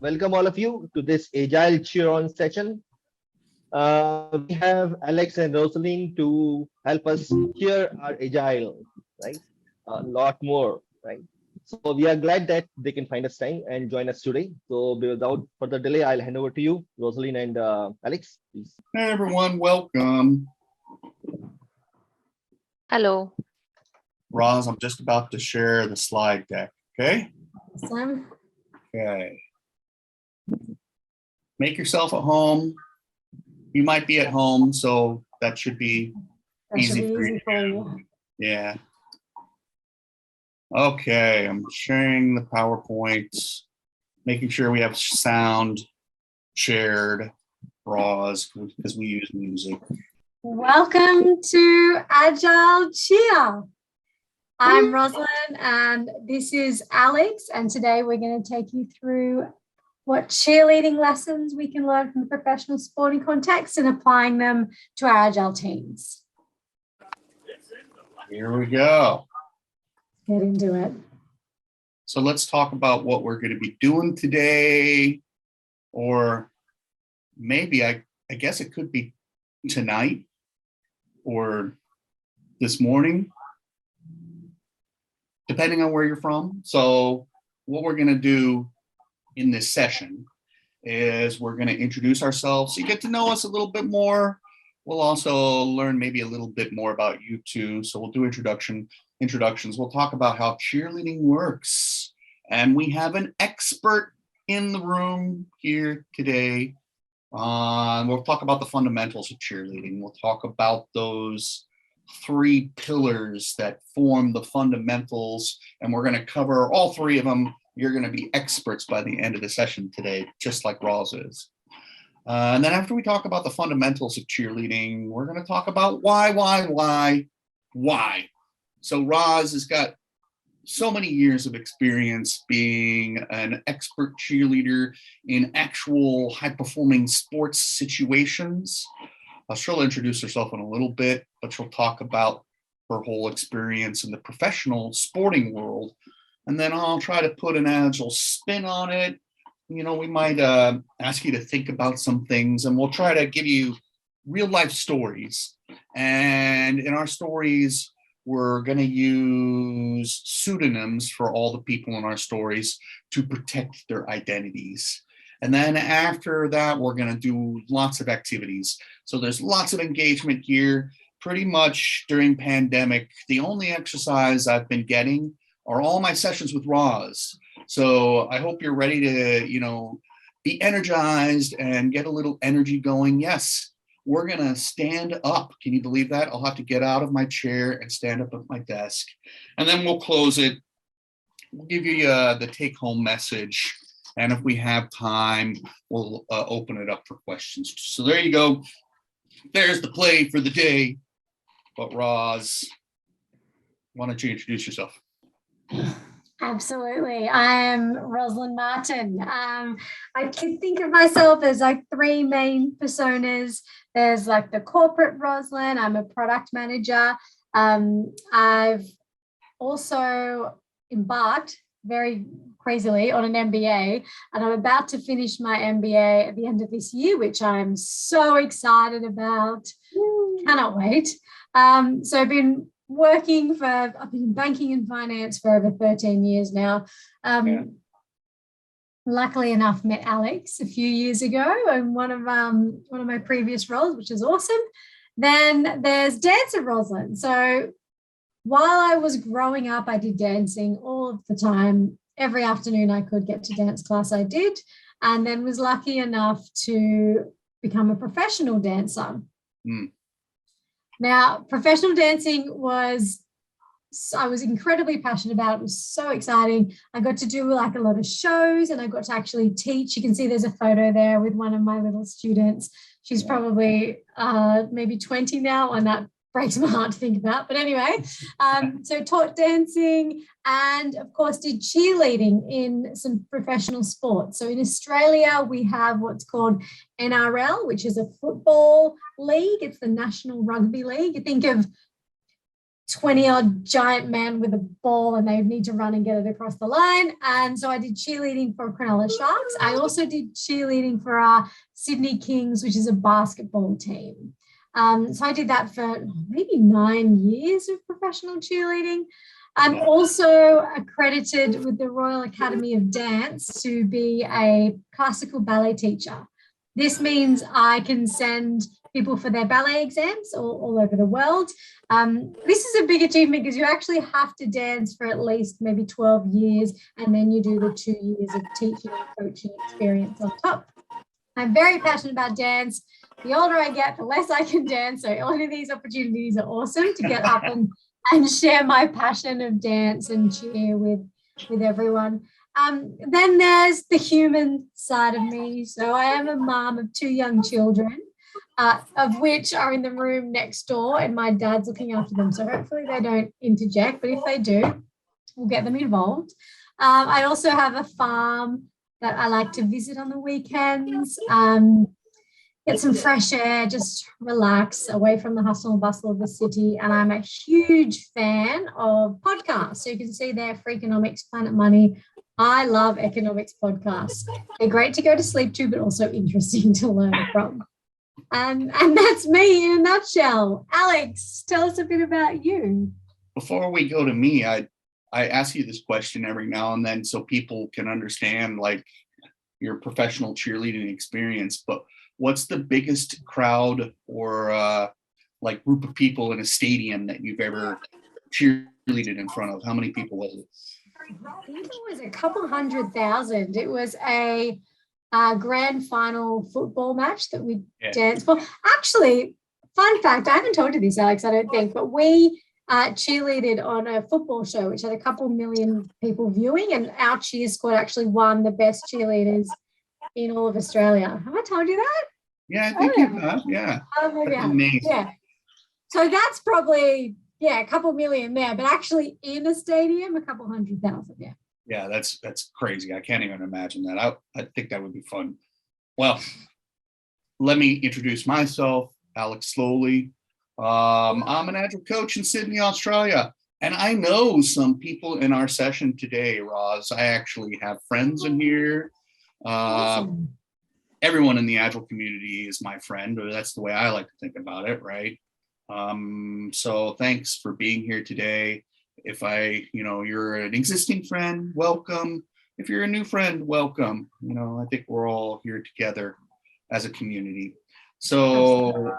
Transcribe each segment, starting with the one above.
Welcome all of you to this Agile cheer-on session. We have Alex and Rosaline to help us cheer our Agile, right? A lot more, right? So we are glad that they can find us time and join us today. So without further delay, I'll hand over to you, Rosaline and Alex, please. Hey everyone, welcome. Hello. Roz, I'm just about to share the slide deck, okay? Awesome. Okay. Make yourself at home. You might be at home, so that should be easy for you. Yeah. Okay, I'm sharing the PowerPoint, making sure we have sound shared, Roz, because we use music. Welcome to Agile Cheer. I'm Roslyn and this is Alex, and today we're going to take you through what cheerleading lessons we can learn from the professional sporting context and applying them to our Agile teams. Here we go. Get into it. So let's talk about what we're going to be doing today, or maybe I guess it could be tonight or this morning, depending on where you're from. So what we're going to do in this session is we're going to introduce ourselves so you get to know us a little bit more. We'll also learn maybe a little bit more about you too. So we'll do introductions. We'll talk about how cheerleading works. And we have an expert in the room here today. We'll talk about the fundamentals of cheerleading. We'll talk about those 3 pillars that form the fundamentals, and we're going to cover all 3 of them. You're going to be experts by the end of the session today, just like Roz is. And then after we talk about the fundamentals of cheerleading, we're going to talk about why. So Roz has got so many years of experience being an expert cheerleader in actual high-performing sports situations. She'll introduce herself in a little bit, but she'll talk about her whole experience in the professional sporting world. And then I'll try to put an agile spin on it. You know, we might ask you to think about some things, and we'll try to give you real life stories. And in our stories, we're going to use pseudonyms for all the people in our stories to protect their identities. And then after that, we're going to do lots of activities. So there's lots of engagement here. Pretty much during pandemic, the only exercise I've been getting are all my sessions with Roz. So I hope you're ready to, be energized and get a little energy going. Yes, we're going to stand up. Can you believe that? I'll have to get out of my chair and stand up at my desk. And then we'll close it. We'll give you the take-home message. And if we have time, we'll open it up for questions. So there you go. There's the play for the day. But Roz, why don't you introduce yourself? Absolutely. I am Roslyn Martin. I can think of myself as like 3 main personas. There's like the corporate Roslyn. I'm a product manager. I've also embarked very crazily on an MBA, and I'm about to finish my MBA at the end of this year, which I'm so excited about. Cannot wait. So I've been in banking and finance for over 13 years now. Luckily enough, met Alex a few years ago in one of my previous roles, which is awesome. Then there's Dancer Roslyn. So while I was growing up, I did dancing all of the time. Every afternoon I could get to dance class, I did, and then was lucky enough to become a professional dancer. Now, professional dancing I was incredibly passionate about. It was so exciting. I got to do like a lot of shows, and I got to actually teach. You can see there's a photo there with one of my little students. She's probably maybe 20 now, and that breaks my heart to think about. But anyway, so taught dancing and, of course, did cheerleading in some professional sports. So in Australia, we have what's called NRL, which is a football league. It's the National Rugby League. You think of 20 odd giant men with a ball and they would need to run and get it across the line. And so I did cheerleading for Cronulla Sharks. I also did cheerleading for our Sydney Kings, which is a basketball team. So I did that for maybe 9 years of professional cheerleading. I'm also accredited with the Royal Academy of Dance to be a classical ballet teacher. This means I can send people for their ballet exams all over the world. This is a big achievement because you actually have to dance for at least maybe 12 years, and then you do the 2 years of teaching and coaching experience on top. I'm very passionate about dance. The older I get, the less I can dance. So all of these opportunities are awesome to get up and share my passion of dance and cheer with everyone. Then there's the human side of me. So I am a mom of 2 young children, of which are in the room next door, and my dad's looking after them. So hopefully they don't interject, but if they do, we'll get them involved. I also have a farm that I like to visit on the weekends, get some fresh air, just relax away from the hustle and bustle of the city. And I'm a huge fan of podcasts. So you can see there, Freakonomics, Planet Money. I love economics podcasts. They're great to go to sleep to, but also interesting to learn from. And that's me in a nutshell. Alex, tell us a bit about you. Before we go to me, I ask you this question every now and then so people can understand like your professional cheerleading experience. But what's the biggest crowd or like group of people in a stadium that you've ever cheerleaded in front of? How many people was it? I think it was a couple 100,000. It was a grand final football match that we danced for. Actually, fun fact, I haven't told you this, Alex, I don't think, but we cheerleaded on a football show which had a couple million people viewing, and our cheer squad actually won the best cheerleaders in all of Australia. Have I told you that? Yeah, I think you have. Yeah. Yeah. So that's probably a couple million there, but actually in a stadium, a couple 100,000. Yeah. Yeah, that's crazy. I can't even imagine that. I think that would be fun. Well, let me introduce myself, Alex Sloley. I'm an Agile coach in Sydney, Australia. And I know some people in our session today, Roz. I actually have friends in here. Awesome. Everyone in the Agile community is my friend, or that's the way I like to think about it, right? So thanks for being here today. If you're an existing friend, welcome. If you're a new friend, welcome. I think we're all here together as a community. So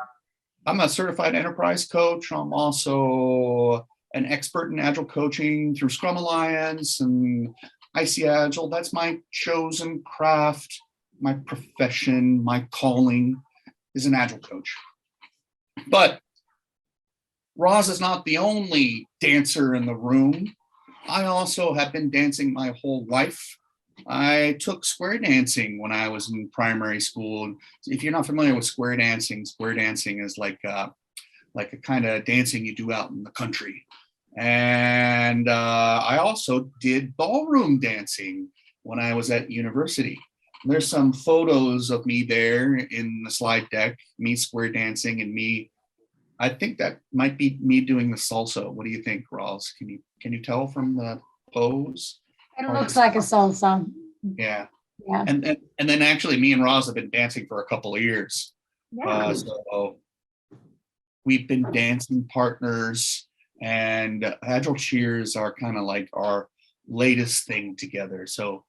I'm a certified enterprise coach. I'm also an expert in Agile coaching through Scrum Alliance and IC Agile. That's my chosen craft, my profession, my calling is an Agile coach. But Roz is not the only dancer in the room. I also have been dancing my whole life. I took square dancing when I was in primary school. If you're not familiar with square dancing is like a kind of dancing you do out in the country. And I also did ballroom dancing when I was at university. There's some photos of me there in the slide deck, me square dancing and me. I think that might be me doing the salsa. What do you think, Roz? Can you tell from the pose? It looks like a salsa. Yeah. Yeah. And then actually me and Roz have been dancing for a couple of years. Yeah. So we've been dancing partners, and Agile Cheers are kind of like our latest thing together. So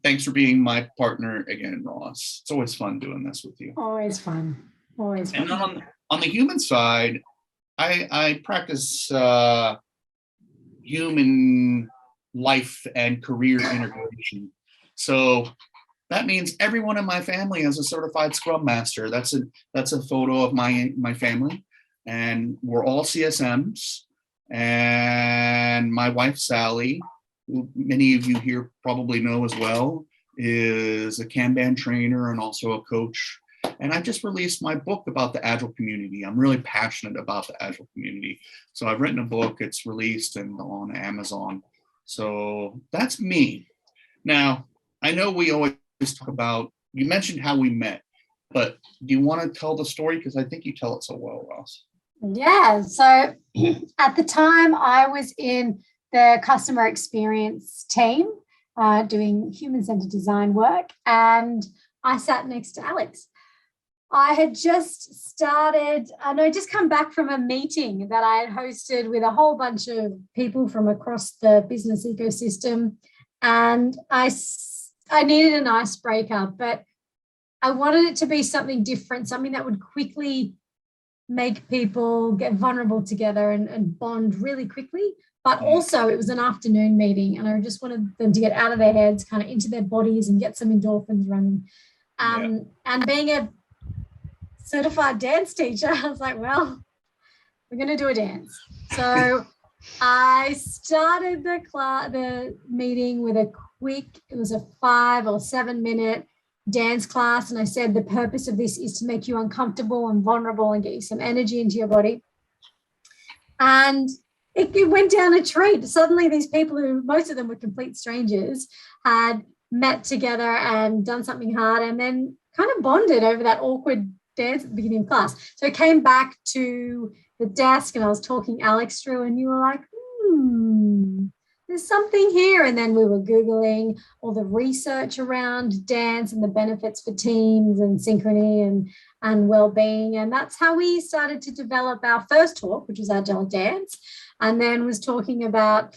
thanks for being my partner again, Roz. It's always fun doing this with you. Always fun. Always fun. And on the human side, I practice human life and career integration. So that means everyone in my family is a certified Scrum Master. That's a photo of my family, and we're all CSMs. And my wife Sally, who many of you here probably know as well, is a Kanban trainer and also a coach. And I just released my book about the Agile community. I'm really passionate about the Agile community. So I've written a book, it's released and on Amazon. So that's me. Now, I know we always talk about, you mentioned how we met, but do you want to tell the story? Because I think you tell it so well, Ross. Yeah, so at the time I was in the customer experience team doing human-centered design work, and I sat next to Alex. I had just started, and I just come back from a meeting that I had hosted with a whole bunch of people from across the business ecosystem, and I needed an icebreaker, but I wanted it to be something different, something that would quickly make people get vulnerable together and bond really quickly. But also it was an afternoon meeting, and I just wanted them to get out of their heads, kind of into their bodies, and get some endorphins running. And being a certified dance teacher, I was like, well, we're going to do a dance. So I started the meeting with a quick, it was a 5 or 7 minute dance class. And I said, the purpose of this is to make you uncomfortable and vulnerable and get you some energy into your body. And it went down a treat. Suddenly these people, who most of them were complete strangers, had met together and done something hard, and then kind of bonded over that awkward dance at the beginning of class. So I came back to the desk and I was talking Alex through, and you were like, there's something here. And then we were Googling all the research around dance and the benefits for teams and synchrony and well-being. And that's how we started to develop our first talk, which was Agile Dance. And then was talking about,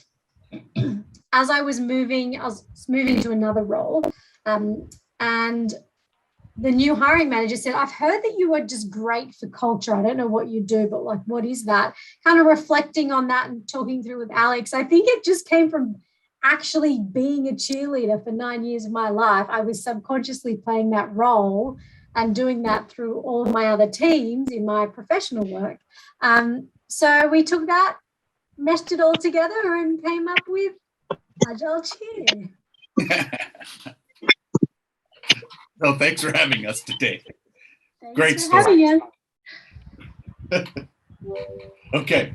as I was moving to another role, and the new hiring manager said, I've heard that you are just great for culture. I don't know what you do, but like, what is that? Kind of reflecting on that and talking through with Alex. I think it just came from actually being a cheerleader for 9 years of my life. I was subconsciously playing that role and doing that through all of my other teams in my professional work. So we took that, meshed it all together, and came up with Agile Cheer. So thanks for having us today. Thanks Great for story. having us. Okay,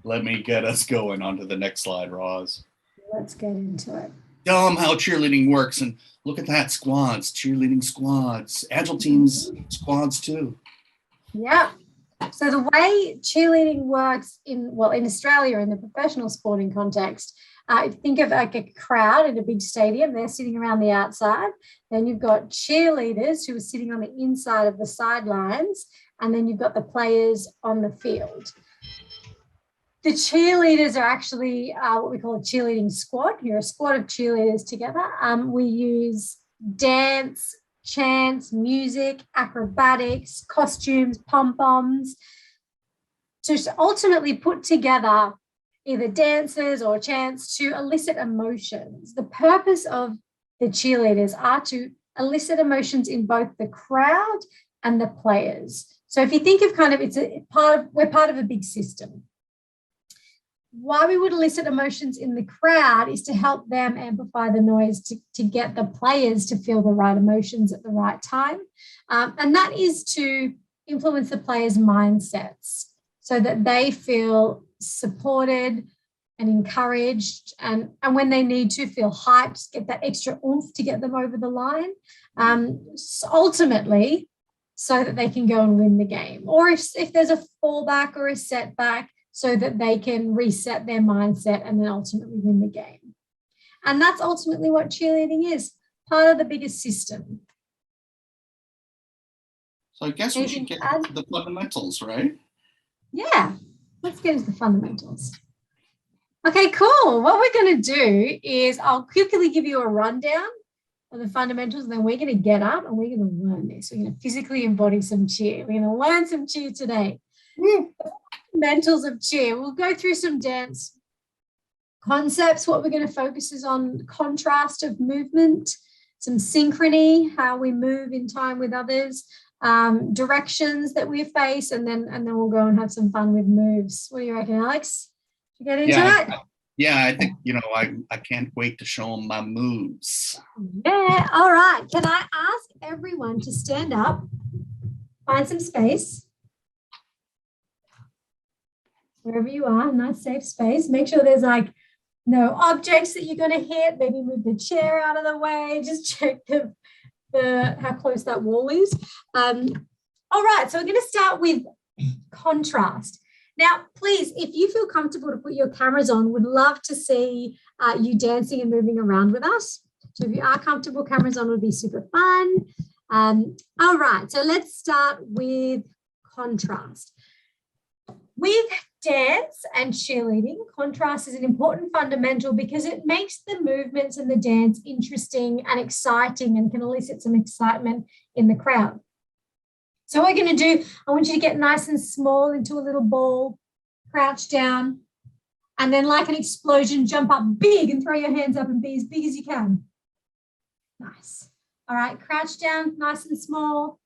let me get us going on to the next slide, Roz. Let's get into it. Tell them how cheerleading works, and look at that, squads, cheerleading squads, Agile teams, squads too. Yeah. So the way cheerleading works in Australia, in the professional sporting context, think of like a crowd in a big stadium. They're sitting around the outside. Then you've got cheerleaders who are sitting on the inside of the sidelines. And then you've got the players on the field. The cheerleaders are actually what we call a cheerleading squad. You're a squad of cheerleaders together. We use dance, chants, music, acrobatics, costumes, pom-poms to ultimately put together either dances or chants to elicit emotions. The purpose of the cheerleaders are to elicit emotions in both the crowd and the players. So if you think of kind of, we're part of a big system. Why we would elicit emotions in the crowd is to help them amplify the noise to get the players to feel the right emotions at the right time. And that is to influence the players' mindsets so that they feel supported and encouraged, and when they need to, feel hyped, get that extra oomph to get them over the line, ultimately so that they can go and win the game. Or if there's a fallback or a setback, so that they can reset their mindset and then ultimately win the game. And that's ultimately what cheerleading is, part of the biggest system. So I guess we should get to the fundamentals, right? Yeah, let's get into the fundamentals. Okay, cool. What we're going to do is I'll quickly give you a rundown of the fundamentals, and then we're going to get up and we're going to learn this. We're going to physically embody some cheer. We're going to learn some cheer today. Fundamentals of cheer. We'll go through some dance concepts. What we're going to focus is on contrast of movement, some synchrony, how we move in time with others, directions that we face, and then we'll go and have some fun with moves. What do you reckon, Alex? Should we get into it? Yeah, I think, I can't wait to show them my moves. Yeah, all right. Can I ask everyone to stand up, find some space, wherever you are, nice safe space. Make sure there's like no objects that you're going to hit. Maybe move the chair out of the way. Just check how close that wall is. All right, so we're going to start with contrast. Now, please, if you feel comfortable to put your cameras on, would love to see you dancing and moving around with us. So if you are comfortable, cameras on would be super fun. All right, so let's start with contrast. With dance and cheerleading, contrast is an important fundamental because it makes the movements and the dance interesting and exciting and can elicit some excitement in the crowd. So what we're going to do, I want you to get nice and small into a little ball, crouch down, and then like an explosion, jump up big and throw your hands up and be as big as you can. Nice. All right, crouch down, nice and small,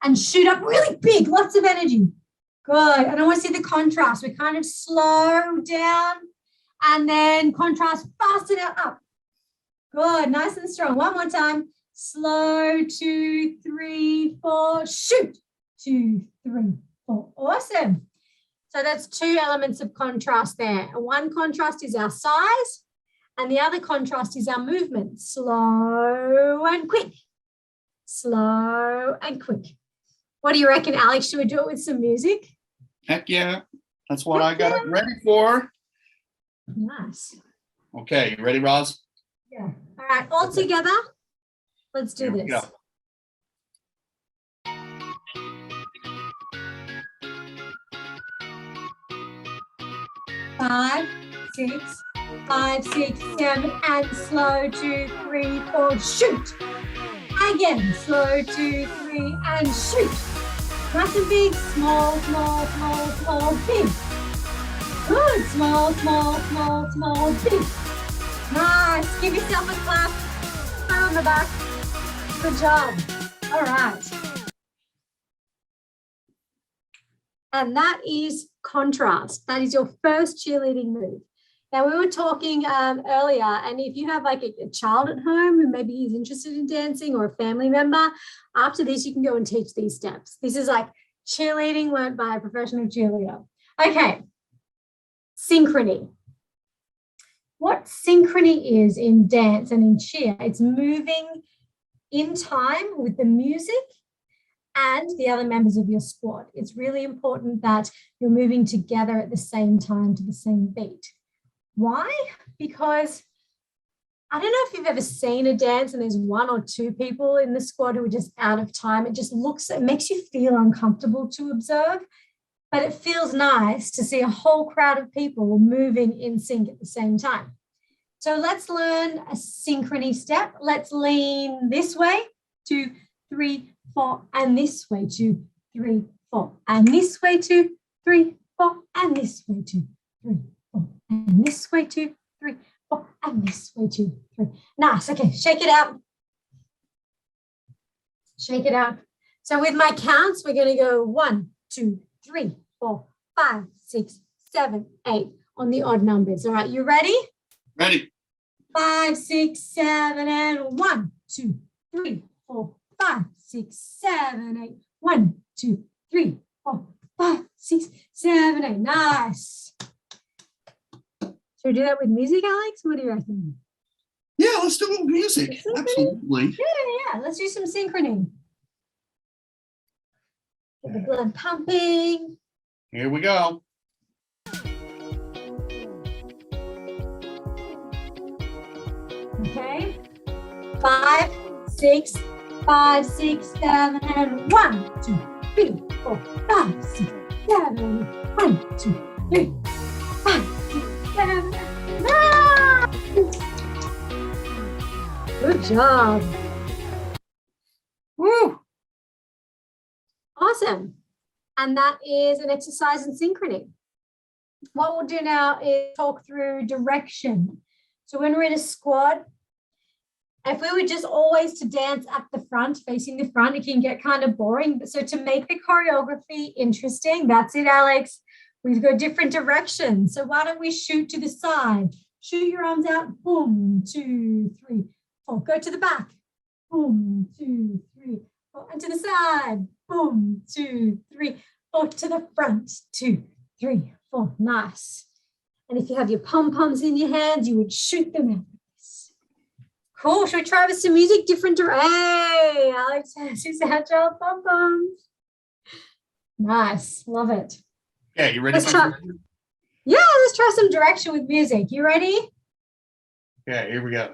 and shoot up really big, lots of energy. Good. And I want to see the contrast. We kind of slow down and then contrast, fasten it up. Good, nice and strong. One more time. Slow, 2, 3, 4, shoot. 2, 3, 4. Awesome. So that's two elements of contrast there. One contrast is our size, and the other contrast is our movement. Slow and quick. Slow and quick. What do you reckon, Alex? Should we do it with some music? Heck yeah. That's what I got it ready for. Nice. Okay, you ready, Roz? Yeah. All right, all together. Let's do this. Go. 5, 6, 5, 6, 7, and slow, 2, 3, 4, shoot. Again, slow, 2, 3, and shoot. Nice and big, small, small, small, small, big. Good, small, small, small, small, big. Nice, give yourself a clap. Pat on the back. Good job. All right. And that is contrast. That is your first cheerleading move. Now, we were talking earlier, and if you have like a child at home who maybe is interested in dancing or a family member, after this, you can go and teach these steps. This is like cheerleading learned by a professional cheerleader. Okay, synchrony. What synchrony is in dance and in cheer, it's moving in time with the music and the other members of your squad. It's really important that you're moving together at the same time to the same beat. Why? Because I don't know if you've ever seen a dance and there's one or two people in the squad who are just out of time. It just looks, it makes you feel uncomfortable to observe, but it feels nice to see a whole crowd of people moving in sync at the same time. So let's learn a synchrony step. Let's lean this way, 2, 3, 4, and this way, 2, 3, 4, and this way, 2, 3, 4, and this way, 2, 3, 4, and this way, 2, 3, 4, and this way, 2, 3. Nice. Okay, shake it out. Shake it out. So with my counts, we're going to go 1, 2, 3, 4, 5, 6, 7, 8 on the odd numbers. All right, you ready? Ready. 5, 6, 7, and 1, 2, 3, 4, 5, 6, 7, 8. 1, 2, 3, 4, 5, 6, 7, 8. Nice. Should we do that with music, Alex? What do you reckon? Yeah, let's do it with music. Absolutely. Yeah. Let's do some synchrony. Get the blood pumping. Here we go. Okay. 5, 6, 5, 6, 7, and 1, 2, 3, 4, 5, 6, 7, 1, 2, 3, 5, 6, 7. Ah! Good job. Woo! Awesome. And that is an exercise in synchrony. What we'll do now is talk through direction. So when we're in a squad, if we were just always to dance at the front, facing the front, it can get kind of boring. So to make the choreography interesting, that's it, Alex. We've got different directions. So why don't we shoot to the side? Shoot your arms out. Boom, 2, 3, 4. Go to the back. Boom, 2, 3, 4. And to the side. Boom, 2, 3, 4. To the front. 2, 3, 4. Nice. And if you have your pom-poms in your hands, you would shoot them out. Cool. Should we try with some music? Different Hey, Alex has his Agile pom-poms. Nice. Love it. Okay, you ready? Let's try. Yeah, let's try some direction with music. You ready? Okay, here we go.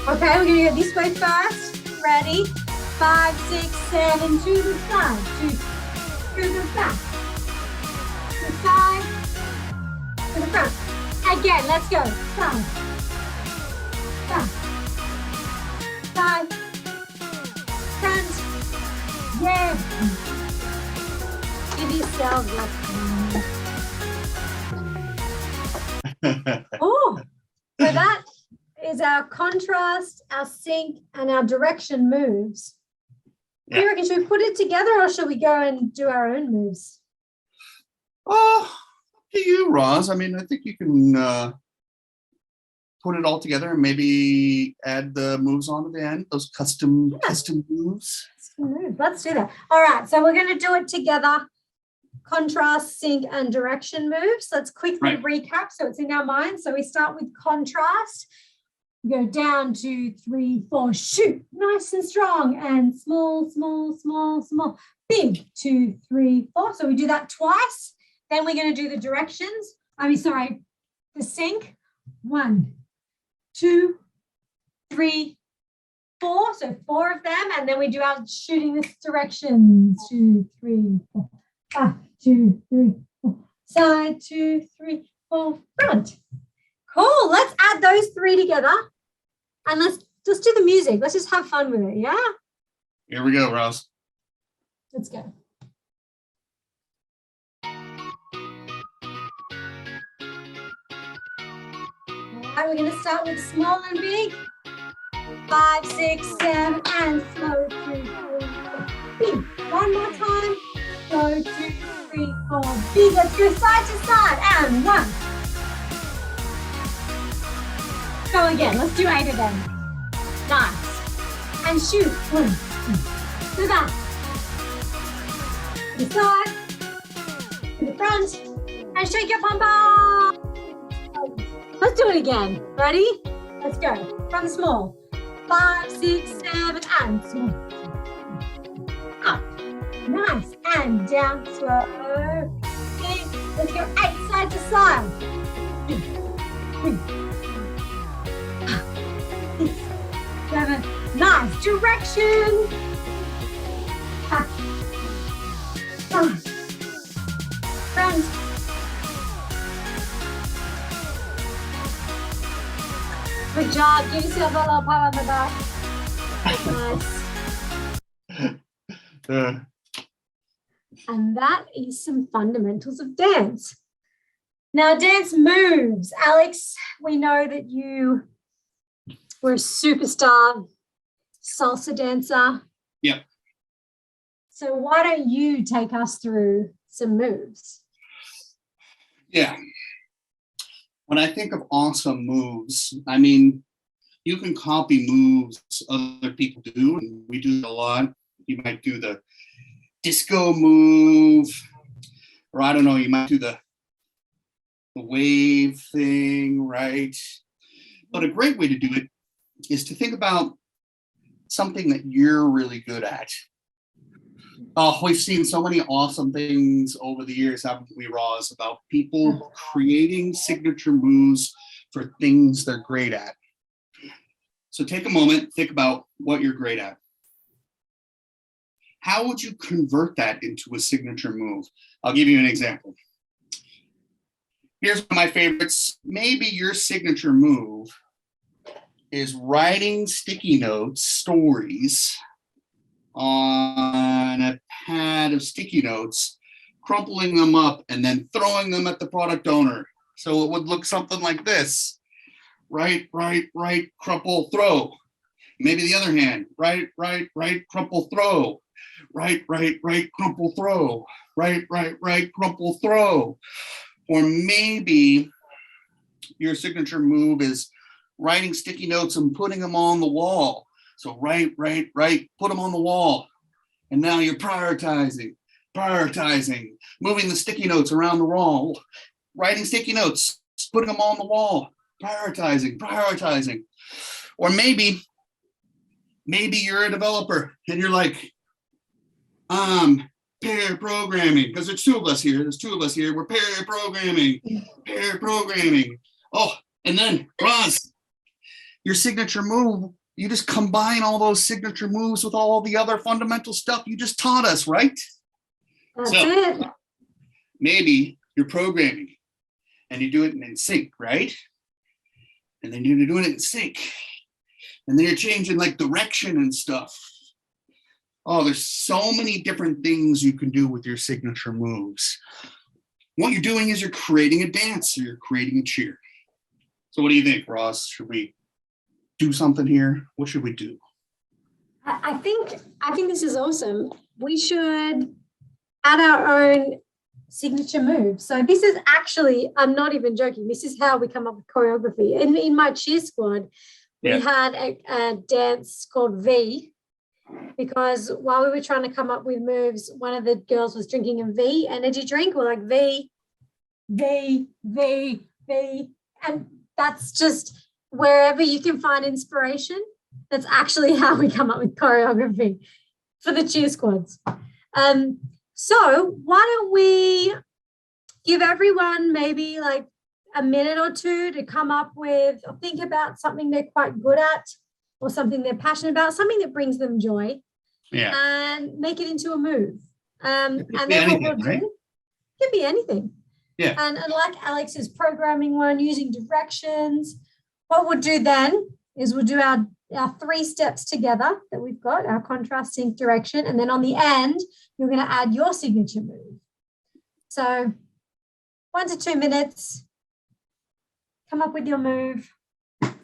Okay, we're gonna go this way first. Ready? 5, 6, 7, to the side, to the back, to the side, to the front. Again, let's go. Side, back, side, front. Yeah. Give yourselves that. Oh, so that is our contrast, our sync, and our direction moves. What do you reckon? Should we put it together or should we go and do our own moves? Oh, up to you, Roz. I mean, I think you can put it all together and maybe add the moves on at the end, those custom moves. Let's do that. All right, so we're going to do it together. Contrast, sync, and direction moves. Let's quickly recap so it's in our minds. So we start with contrast. We go down, 2, 3, 4, shoot, nice and strong, and small, small, small, small, big, 2, 3, 4. So we do that twice. Then we're going to do the directions. The sync. 1, 2, 3, 4. So 4 of them. And then we do our shooting this direction. 2, 3, 4. Back, 2, 3, 4. Side, 2, 3, 4. Front. Cool. Let's add those 3 together and let's just do the music. Let's just have fun with it. Yeah. Here we go, Roz. Let's go. All right, we're going to start with small and big. 5, 6, 7, and slow. 2, 3, 4. Big. One more time. Slow. 2, 3, 4. Big. Let's go side to side. And 1. Go again. Let's do 8 of them. Nice. And shoot. 1, 2. To the back. To the side. To the front. And shake your pom pom. Let's do it again. Ready? Let's go. From the small. 5, 6, 7, and small. Up. Nice. And down. Slow. Big. Let's go 8 side to side. 2, 3. 7. Nice. Direction. Back. Side. Front. Good job. Give yourself a little pat on the back. Nice. And that is some fundamentals of dance. Now, dance moves. Alex, we know that you were a superstar salsa dancer. Yep. So why don't you take us through some moves? Yeah. When I think of awesome moves, I mean, you can copy moves other people do, and we do it a lot. You might do the disco move, or I don't know, you might do the wave thing, right? But a great way to do it is to think about something that you're really good at. Oh, we've seen so many awesome things over the years, haven't we, Roz, about people creating signature moves for things they're great at. So take a moment, think about what you're great at. How would you convert that into a signature move? I'll give you an example. Here's one of my favorites. Maybe your signature move is writing sticky notes, stories, on a pad of sticky notes, crumpling them up, and then throwing them at the product owner. So it would look something like this. Right, crumple, throw. Maybe the other hand. Right, crumple, throw. Right, crumple, throw. Right, crumple, throw. Or maybe your signature move is writing sticky notes and putting them on the wall. So right, put them on the wall. And now you're prioritizing, moving the sticky notes around the wall, writing sticky notes, putting them on the wall, prioritizing. Or maybe maybe you're a developer and you're like, pair programming, because there's two of us here. We're pair programming. Oh, and then Roz, your signature move, you just combine all those signature moves with all the other fundamental stuff you just taught us, right? That's So it. maybe you're programming and you do it in sync, right? And then you're doing it in sync. And then you're changing like direction and stuff. Oh, there's so many different things you can do with your signature moves. What you're doing is you're creating a dance, or you're creating a cheer. So what do you think, Ross? Should we do something here? What should we do? I think this is awesome. We should add our own signature moves. So this is actually, I'm not even joking, this is how we come up with choreography. In my cheer squad, we had a dance called V, because while we were trying to come up with moves, one of the girls was drinking a V energy drink. We're like V, V, V, V. And that's just wherever you can find inspiration. That's actually how we come up with choreography for the cheer squads. So why don't we give everyone maybe like a minute or two to come up with or think about something they're quite good at, or something they're passionate about, something that brings them joy, and make it into a move. And then what we'll do, could be anything. Yeah. And like Alex's programming one, using directions, what we'll do then is we'll do our 3 steps together that we've got, our contrast, sync, direction, and then on the end, you're going to add your signature move. So 1 to 2 minutes, come up with your move.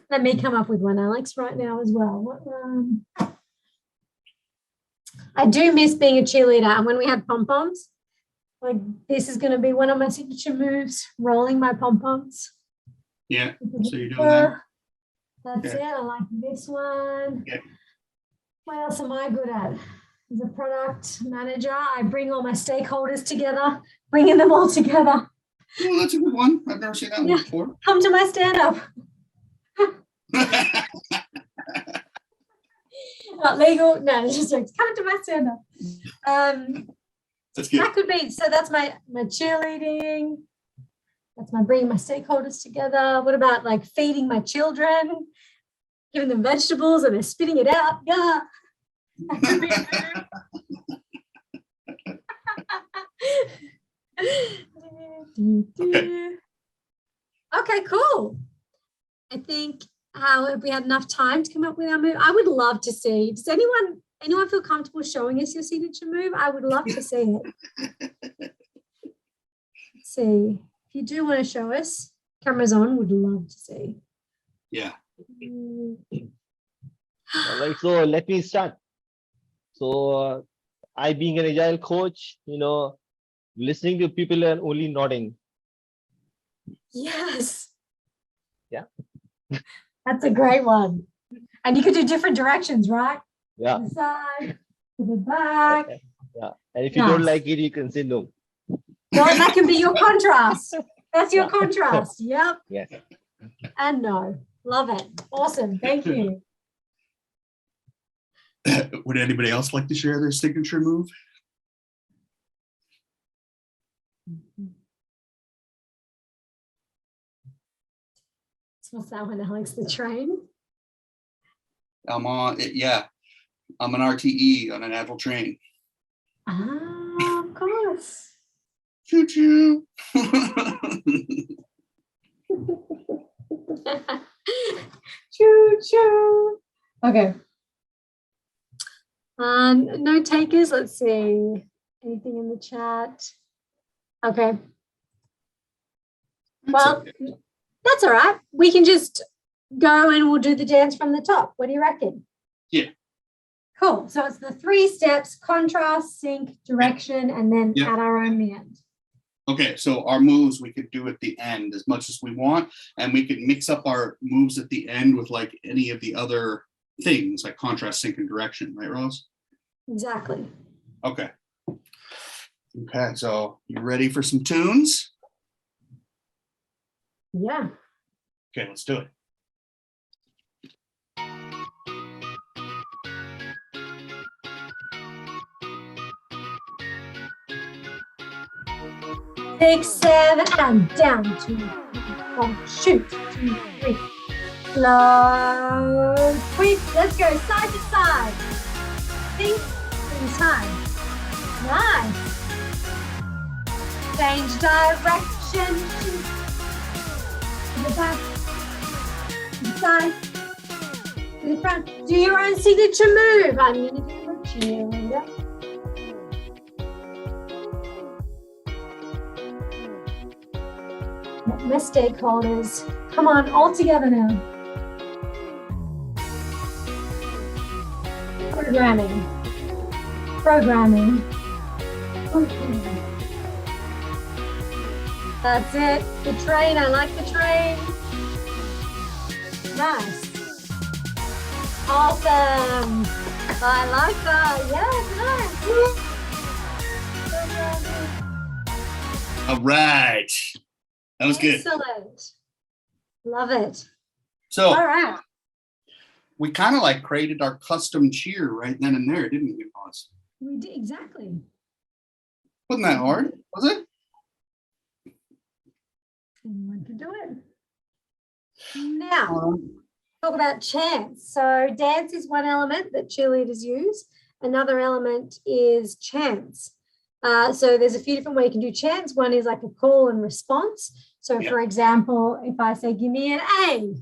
Let me come up with one, Alex, right now as well. I do miss being a cheerleader, and when we had pom-poms, like this is going to be one of my signature moves, rolling my pom-poms. Yeah, so you're doing that? That's it. I like this one. Yeah. What else am I good at? As a product manager, I bring all my stakeholders together, bringing them all together. Oh, that's a good one. I've never seen that one before. Come to my stand-up. Not legal. No, it's just come to my stand-up. That's good. That could be, so that's my cheerleading. That's my bringing my stakeholders together. What about like feeding my children, giving them vegetables and they're spitting it out? Yeah. That could be Okay, cool. I think if we had enough time to come up with our move, I would love to see. Does anyone feel comfortable showing us your signature move? I would love to see it. Let's see. If you do want to show us, cameras on, would love to see. Yeah. All right, so let me start. So I, being an agile coach, listening to people and only nodding. Yes. Yeah. That's a great one. And you could do different directions, right? Yeah. To the side, to the back. Yeah. And if you don't like it, you can say no. No, that can be your contrast. That's your contrast. Yep. Yes. And no. Love it. Awesome. Thank you. Would anybody else like to share their signature move? What's that one, Alex? The train? I'm on it. Yeah. I'm an RTE on an Agile train. Ah, of course. Choo choo. Choo choo. Okay. No takers. Let's see. Anything in the chat? Okay. Well, that's all right. We can just go and we'll do the dance from the top. What do you reckon? Yeah. Cool. So it's the 3 steps: contrast, sync, direction, and then add our own the end. Okay, so our moves we could do at the end as much as we want, and we could mix up our moves at the end with like any of the other things like contrast, sync, and direction, right, Rose? Exactly. Okay. Okay, so you ready for some tunes? Yeah. Okay, let's do it. 6, 7, and down. 2, 3, 4, shoot. 2, 3. Slow, quick. Let's go side to side. Think in time. Nice. Change direction. To the back. To the side. To the front. Do your own signature move. I'm going to do a cheerleader. My stakeholders. Come on, all together now. Programming. That's it. The train. I like the train. Nice. Awesome. I like that. Yes, nice. All right. That was good. Excellent. Love it. So All right. we kind of like created our custom cheer right then and there, didn't we, Oz? We did exactly. Wasn't that hard, was it? Anyone can do it. Now, talk about chants. So dance is one element that cheerleaders use. Another element is chants. So there's a few different ways you can do chants. One is like a call and response. So for example, if I say, give me an A,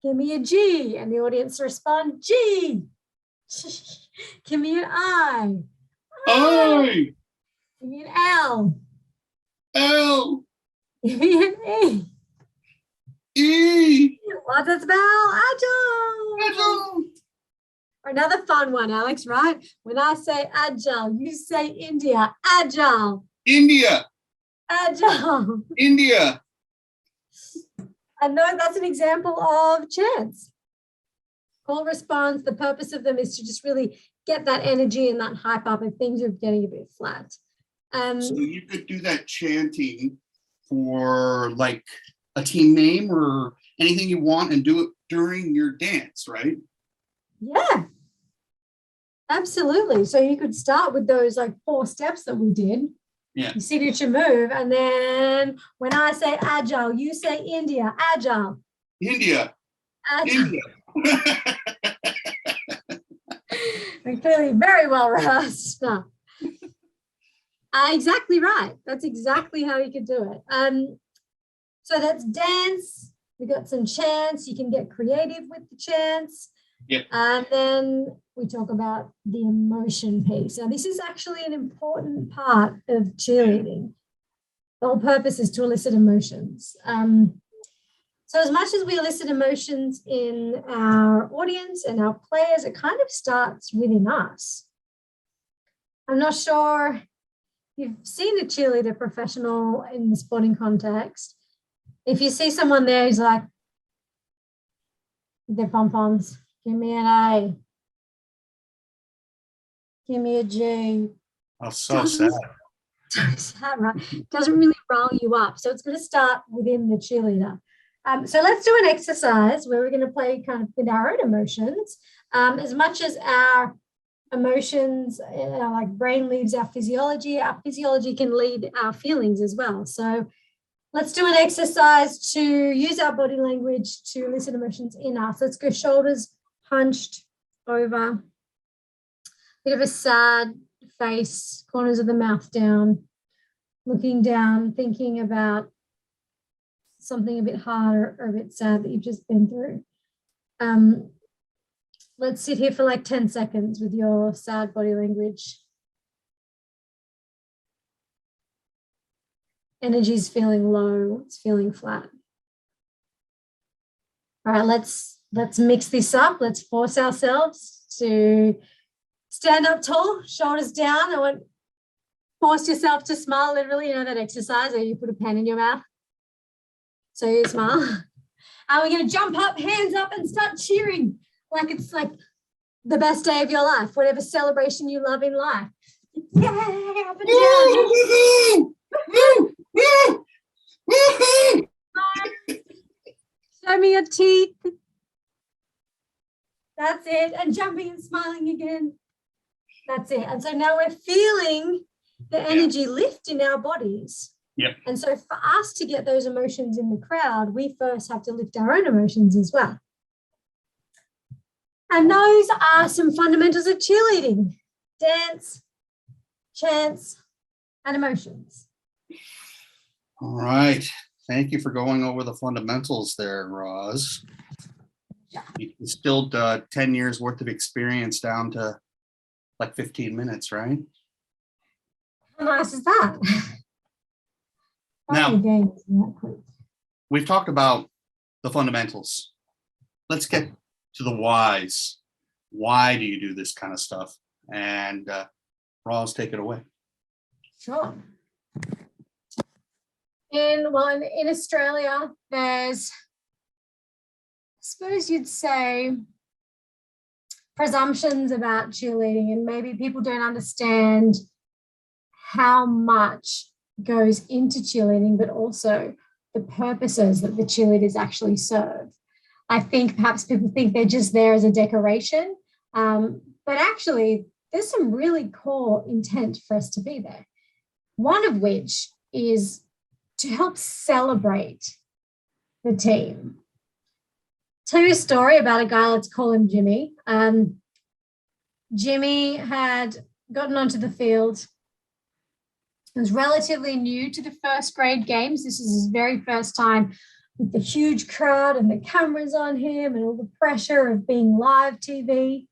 give me a G, and the audience respond, G. Give me an I. I. Give me an L. L. Give me an E. E. What's that spell? Agile. Agile. Or another fun one, Alex, right? When I say agile, you say India. Agile. India. Agile. India. And that's an example of chants. Call response, the purpose of them is to just really get that energy and that hype up if things are getting a bit flat. So you could do that chanting for like a team name or anything you want and do it during your dance, right? Yeah, absolutely. So you could start with those like 4 steps that we did. Yeah. Your signature move. And then when I say agile, you say India. Agile. India. Agile. India. We're clearly very well rehearsed. No. Exactly right. That's exactly how you could do it. So that's dance. We got some chants. You can get creative with the chants. Yep. And then we talk about the emotion piece. Now, this is actually an important part of cheerleading. The whole purpose is to elicit emotions. So as much as we elicit emotions in our audience and our players, it kind of starts within us. I'm not sure you've seen a cheerleader professional in the sporting context. If you see someone there who's like, their pom-poms, give me an A, give me a G. Oh, so sad. Sad, right? Doesn't really rile you up. So it's going to start within the cheerleader. So let's do an exercise where we're going to play kind of with our own emotions. As much as our emotions, like brain leads our physiology can lead our feelings as well. So let's do an exercise to use our body language to elicit emotions in us. Let's go shoulders hunched over, bit of a sad face, corners of the mouth down, looking down, thinking about something a bit hard or a bit sad that you've just been through. Let's sit here for like 10 seconds with your sad body language. Energy's feeling low, it's feeling flat. All right, let's mix this up. Let's force ourselves to stand up tall, shoulders down. Force yourself to smile, literally, you know that exercise where you put a pen in your mouth. So you smile. And we're going to jump up, hands up, and start cheering like it's like the best day of your life, whatever celebration you love in life. Yay, up and down. Show me your teeth. That's it. And jumping and smiling again. That's it. And so now we're feeling the energy lift in our bodies. Yep. And so for us to get those emotions in the crowd, we first have to lift our own emotions as well. And those are some fundamentals of cheerleading: dance, chants, and emotions. All right. Thank you for going over the fundamentals there, Roz. You distilled 10 years worth of experience down to like 15 minutes, right? How nice is that? Now, we've talked about the fundamentals. Let's get to the whys. Why do you do this kind of stuff? And Roz, take it away. Sure. In Australia, there's, I suppose you'd say, presumptions about cheerleading, and maybe people don't understand how much goes into cheerleading, but also the purposes that the cheerleaders actually serve. I think perhaps people think they're just there as a decoration, but actually there's some really core intent for us to be there. One of which is to help celebrate the team. Tell you a story about a guy, let's call him Jimmy. Jimmy had gotten onto the field. He was relatively new to the first grade games. This is his very first time with the huge crowd and the cameras on him and all the pressure of being live TV.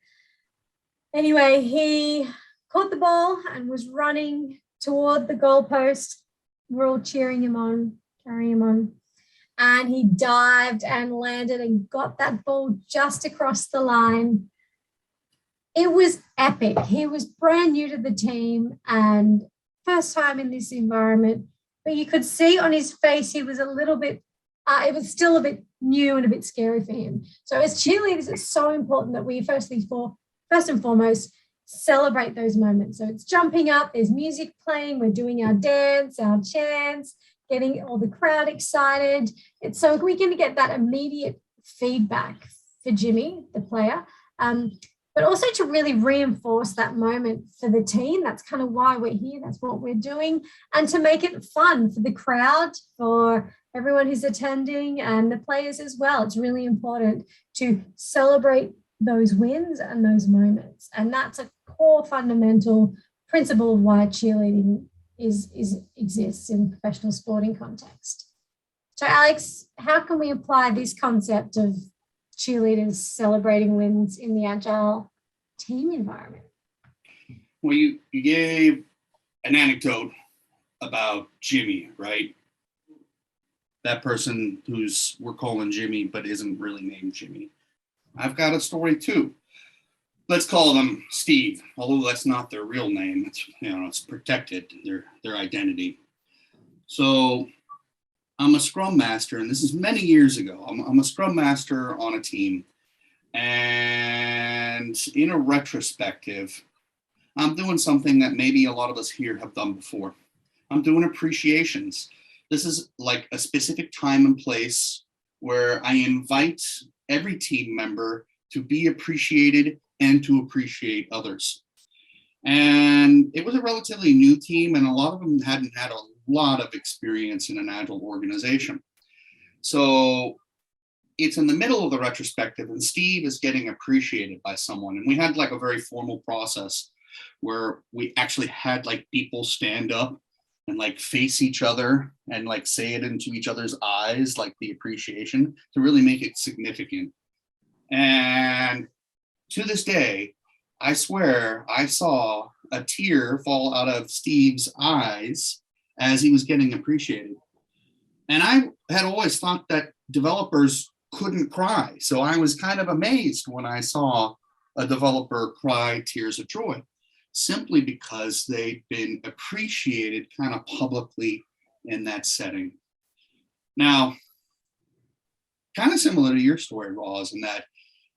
Anyway, he caught the ball and was running toward the goalpost. We're all cheering him on, carrying him on. And he dived and landed and got that ball just across the line. It was epic. He was brand new to the team and first time in this environment, but you could see on his face he was a little bit, it was still a bit new and a bit scary for him. So as cheerleaders, it's so important that we first and foremost celebrate those moments. So it's jumping up, there's music playing, we're doing our dance, our chants, getting all the crowd excited. It's so we're going to get that immediate feedback for Jimmy, the player, but also to really reinforce that moment for the team. That's kind of why we're here. That's what we're doing. And to make it fun for the crowd, for everyone who's attending and the players as well. It's really important to celebrate those wins and those moments. And that's a core fundamental principle of why cheerleading exists in professional sporting context. So Alex, how can we apply this concept of cheerleaders celebrating wins in the Agile team environment? Well, you gave an anecdote about Jimmy, right? That person we're calling Jimmy, but isn't really named Jimmy. I've got a story too. Let's call them Steve, although that's not their real name. It's protected, their identity. So I'm a scrum master, and this is many years ago. I'm a scrum master on a team. And in a retrospective, I'm doing something that maybe a lot of us here have done before. I'm doing appreciations. This is like a specific time and place where I invite every team member to be appreciated and to appreciate others. And it was a relatively new team, and a lot of them hadn't had a lot of experience in an Agile organization. So it's in the middle of the retrospective, and Steve is getting appreciated by someone. And we had like a very formal process where we actually had like people stand up and like face each other and like say it into each other's eyes, like the appreciation, to really make it significant. And to this day, I swear I saw a tear fall out of Steve's eyes as he was getting appreciated. And I had always thought that developers couldn't cry. So I was kind of amazed when I saw a developer cry tears of joy, simply because they'd been appreciated kind of publicly in that setting. Now, kind of similar to your story, Roz, in that,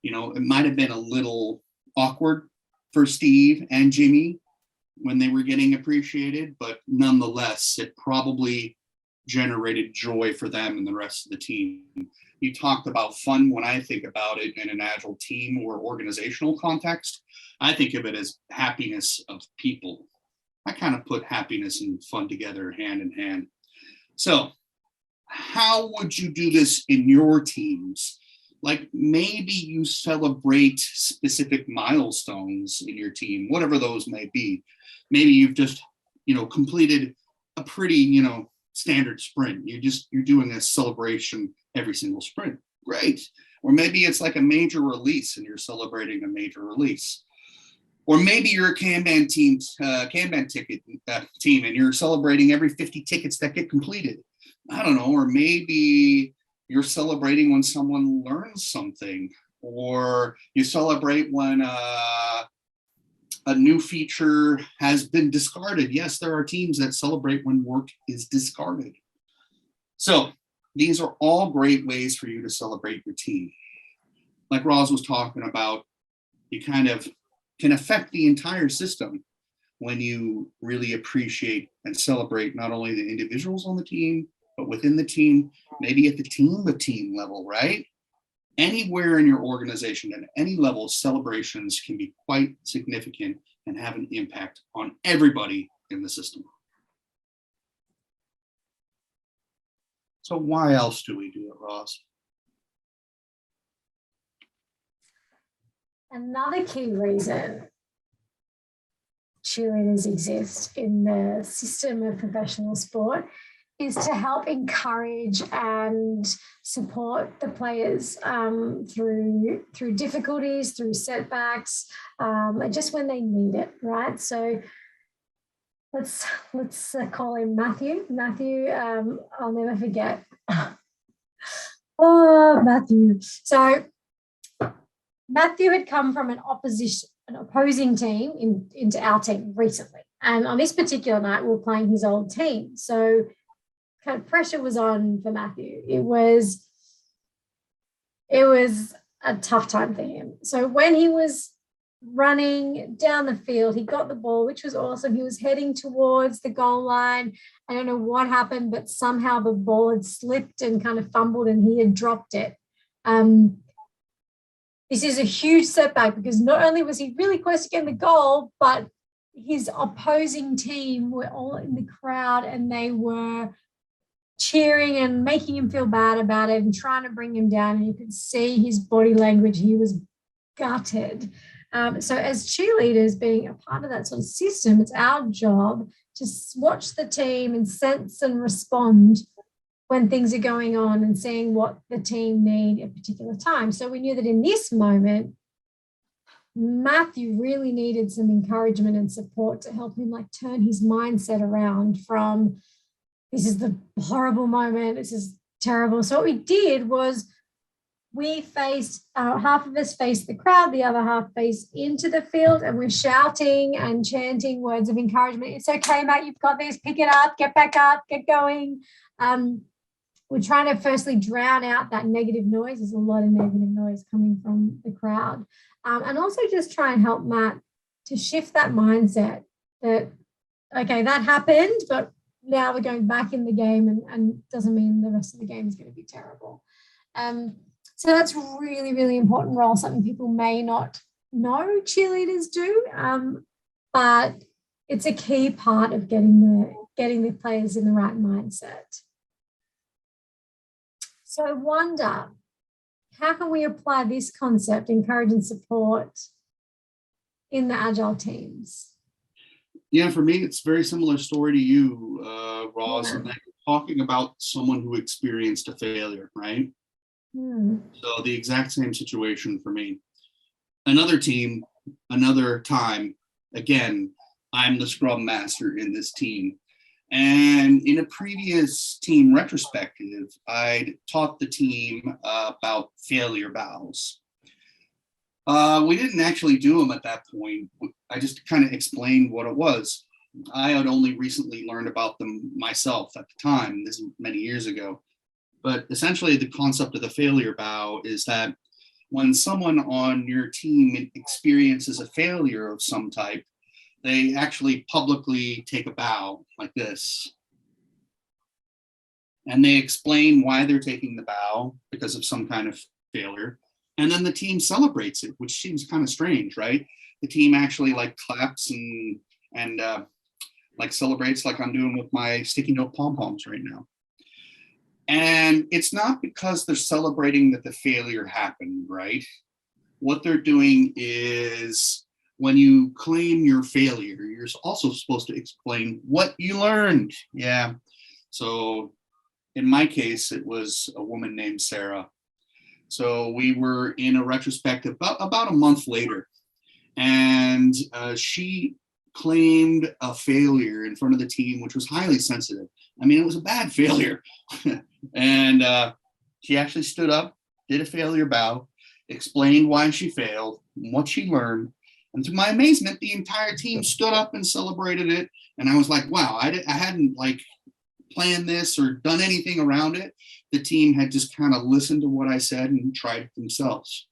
it might have been a little awkward for Steve and Jimmy when they were getting appreciated, but nonetheless, it probably generated joy for them and the rest of the team. You talked about fun. When I think about it in an Agile team or organizational context, I think of it as happiness of people. I kind of put happiness and fun together hand in hand. So how would you do this in your teams? Like maybe you celebrate specific milestones in your team, whatever those may be. Maybe you've just, completed a pretty, standard sprint. You're doing a celebration every single sprint. Great. Or maybe it's like a major release and you're celebrating a major release. Or maybe you're a Kanban ticket team and you're celebrating every 50 tickets that get completed. I don't know. Or maybe you're celebrating when someone learns something, or you celebrate when a new feature has been discarded. Yes, there are teams that celebrate when work is discarded. So these are all great ways for you to celebrate your team. Like Roz was talking about, you kind of can affect the entire system when you really appreciate and celebrate not only the individuals on the team, but within the team, maybe at the team level, right? Anywhere in your organization at any level, celebrations can be quite significant and have an impact on everybody in the system. So why else do we do it, Ross? Another key reason cheerleaders exist in the system of professional sport is to help encourage and support the players through difficulties, through setbacks, just when they need it, right? So let's call him Matthew. Matthew, I'll never forget. Oh, Matthew. So Matthew had come from an opposing team into our team recently. And on this particular night, we were playing his old team. So kind of pressure was on for Matthew. It was a tough time for him. So when he was running down the field, he got the ball, which was awesome. He was heading towards the goal line. I don't know what happened, but somehow the ball had slipped and kind of fumbled and he had dropped it. This is a huge setback because not only was he really close to getting the goal, but his opposing team were all in the crowd and they were cheering and making him feel bad about it and trying to bring him down. And you could see his body language. He was gutted. So as cheerleaders, being a part of that sort of system, it's our job to watch the team and sense and respond when things are going on and seeing what the team need at a particular time. So we knew that in this moment, Matthew really needed some encouragement and support to help him turn his mindset around from this is the horrible moment, this is terrible. So what we did was we faced, half of us faced the crowd, the other half faced into the field, and we're shouting and chanting words of encouragement. It's okay, Matt, you've got this, pick it up, get back up, get going. We're trying to firstly drown out that negative noise. There's a lot of negative noise coming from the crowd. And also just try and help Matt to shift that mindset that, okay, that happened, but now we're going back in the game and doesn't mean the rest of the game is going to be terrible. So that's really, really important role, something people may not know cheerleaders do, but it's a key part of getting the players in the right mindset. So I wonder, how can we apply this concept, encourage and support, in the Agile teams? Yeah, for me, it's a very similar story to you, Roz, and that you're talking about someone who experienced a failure, right? So the exact same situation for me. Another team, another time, again, I'm the scrum master in this team. And in a previous team retrospective, I'd taught the team about failure bows. We didn't actually do them at that point. I just kind of explained what it was. I had only recently learned about them myself at the time, this is many years ago. But essentially the concept of the failure bow is that when someone on your team experiences a failure of some type, they actually publicly take a bow like this. And they explain why they're taking the bow because of some kind of failure. And then the team celebrates it, which seems kind of strange, right? The team actually claps and like celebrates like I'm doing with my sticky note pom-poms right now. And it's not because they're celebrating that the failure happened, right? What they're doing is when you claim your failure, you're also supposed to explain what you learned. Yeah. So in my case, it was a woman named Sarah. So we were in a retrospective about a month later, and she claimed a failure in front of the team, which was highly sensitive. I mean, it was a bad failure. And she actually stood up, did a failure bow, explained why she failed, what she learned. And to my amazement, the entire team stood up and celebrated it. And I was like, wow, I hadn't like planned this or done anything around it. The team had just kind of listened to what I said and tried it themselves.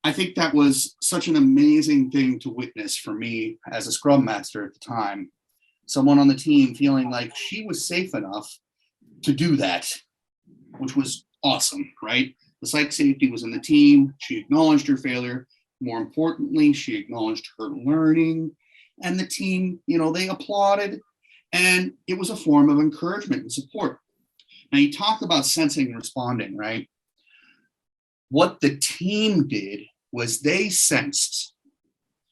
I think that was such an amazing thing to witness for me as a Scrum Master at the time. Someone on the team feeling like she was safe enough to do that, which was awesome, right? The psych safety was in the team. She acknowledged her failure. More importantly, she acknowledged her learning, and the team, they applauded, and it was a form of encouragement and support. Now, you talk about sensing and responding, right? What the team did was they sensed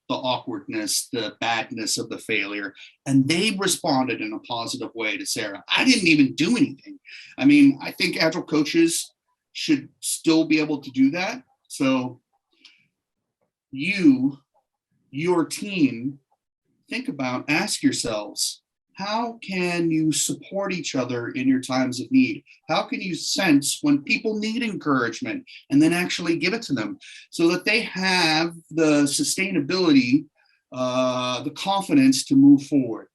the awkwardness, the badness of the failure, and they responded in a positive way to Sarah. I didn't even do anything. I mean, I think Agile coaches should still be able to do that. So your team, ask yourselves, how can you support each other in your times of need? How can you sense when people need encouragement and then actually give it to them so that they have the sustainability, the confidence to move forward?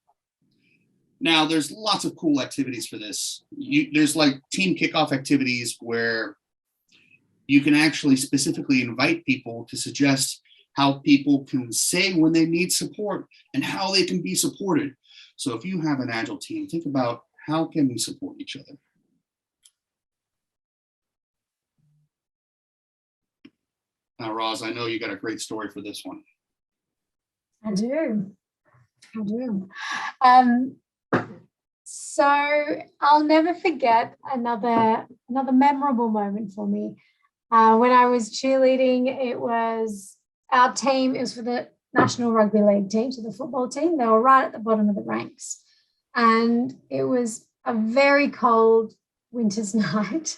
Now, there's lots of cool activities for this. There's like team kickoff activities where you can actually specifically invite people to suggest how people can say when they need support and how they can be supported. So if you have an Agile team, think about how can we support each other. Now, Roz, I know you got a great story for this one. I do. So I'll never forget another memorable moment for me. When I was cheerleading, it was our team. It was for the National Rugby League team, so the football team. They were right at the bottom of the ranks, and it was a very cold winter's night.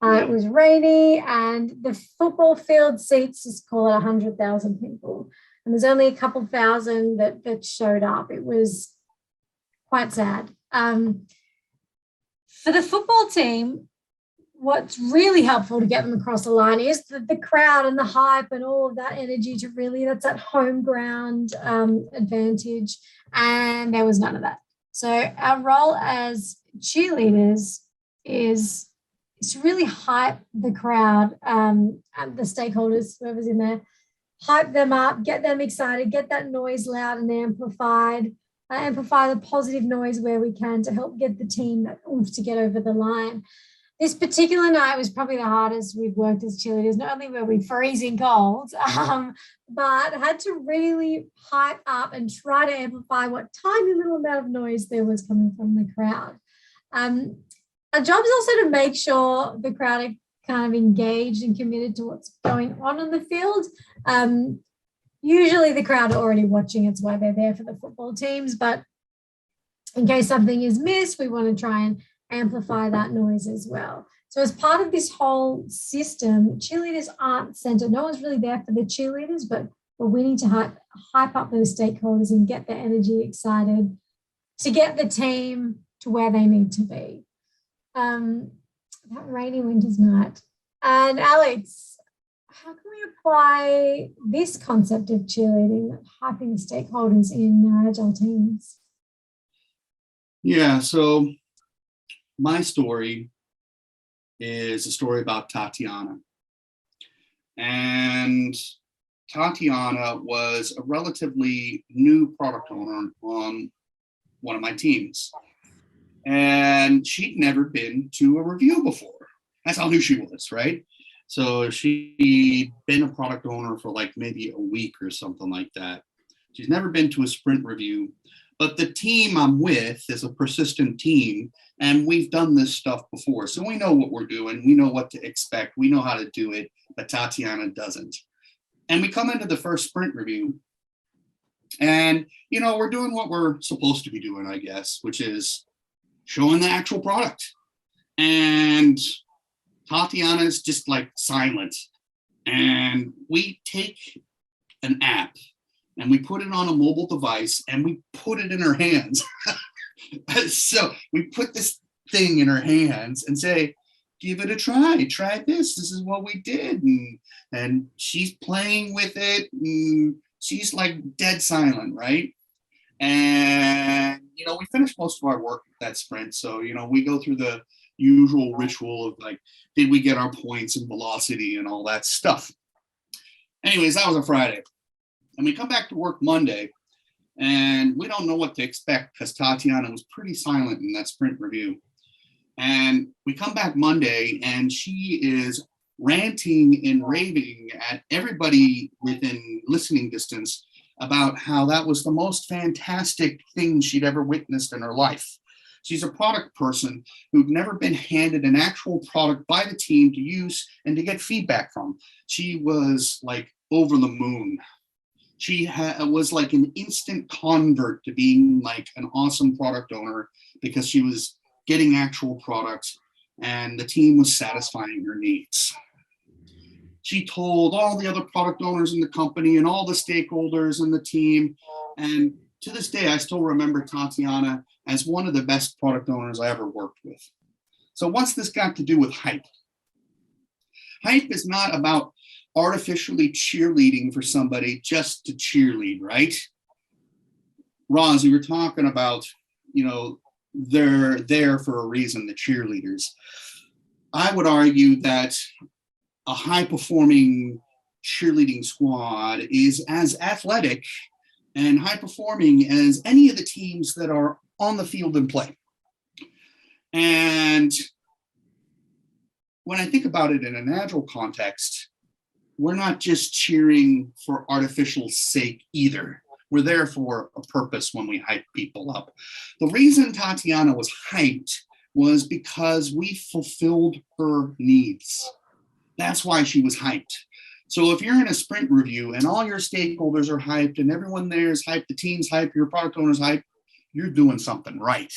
It was rainy, and the football field seats, just call it 100,000 people, and there's only a couple thousand that showed up. It was quite sad. For the football team, what's really helpful to get them across the line is the crowd and the hype and all of that energy to really, that's that home ground advantage. And there was none of that. So our role as cheerleaders is to really hype the crowd and the stakeholders, whoever's in there, hype them up, get them excited, get that noise loud and amplified, amplify the positive noise where we can to help get the team that oomph to get over the line. This particular night was probably the hardest we've worked as cheerleaders. Not only were we freezing cold, but had to really hype up and try to amplify what tiny little amount of noise there was coming from the crowd. Our job is also to make sure the crowd are kind of engaged and committed to what's going on the field. Usually the crowd are already watching. It's why they're there for the football teams. But in case something is missed, we want to try and amplify that noise as well. So as part of this whole system, cheerleaders aren't centered. No one's really there for the cheerleaders, but we need to hype up those stakeholders and get their energy excited to get the team to where they need to be. That rainy winter's night. And Alex, how can we apply this concept of cheerleading, hyping stakeholders in our Agile teams? Yeah, so my story is a story about Tatiana. And Tatiana was a relatively new product owner on one of my teams. And she'd never been to a review before. That's how new she was, right? So she'd been a product owner for like maybe a week or something like that. She's never been to a sprint review, But the team I'm with is a persistent team, and we've done this stuff before. So we know what we're doing. We know what to expect. We know how to do it, but Tatiana doesn't. And we come into the first sprint review, and, you know, we're doing what we're supposed to be doing, I guess, which is showing the actual product. And Tatiana is just like silent. And we take an app and we put it on a mobile device and we put it in her hands. So we put this thing in her hands and say, give it a try. Try this. This is what we did. And she's playing with it. And she's like dead silent, right? And, you know, we finished most of our work that sprint. So, you know, we go through the usual ritual of like, did we get our points and velocity and all that stuff? Anyways, that was a Friday. And we come back to work Monday, and we don't know what to expect because Tatiana was pretty silent in that sprint review. And we come back Monday, and she is ranting and raving at everybody within listening distance about how that was the most fantastic thing she'd ever witnessed in her life. She's a product person who'd never been handed an actual product by the team to use and to get feedback from. She was like over the moon. She was like an instant convert to being like an awesome product owner because she was getting actual products and the team was satisfying her needs. She told all the other product owners in the company and all the stakeholders in the team. And to this day, I still remember Tatiana as one of the best product owners I ever worked with. So what's this got to do with hype? Hype is not about artificially cheerleading for somebody just to cheerlead, right? Roz, you were talking about, you know, they're there for a reason, the cheerleaders. I would argue that a high-performing cheerleading squad is as athletic and high-performing as any of the teams that are on the field and play. And when I think about it in an Agile context, we're not just cheering for artificial sake either. We're there for a purpose when we hype people up. The reason Tatiana was hyped was because we fulfilled her needs. That's why she was hyped. So if you're in a sprint review and all your stakeholders are hyped and everyone there is hyped, the team's hyped, your product owner's hyped, you're doing something right.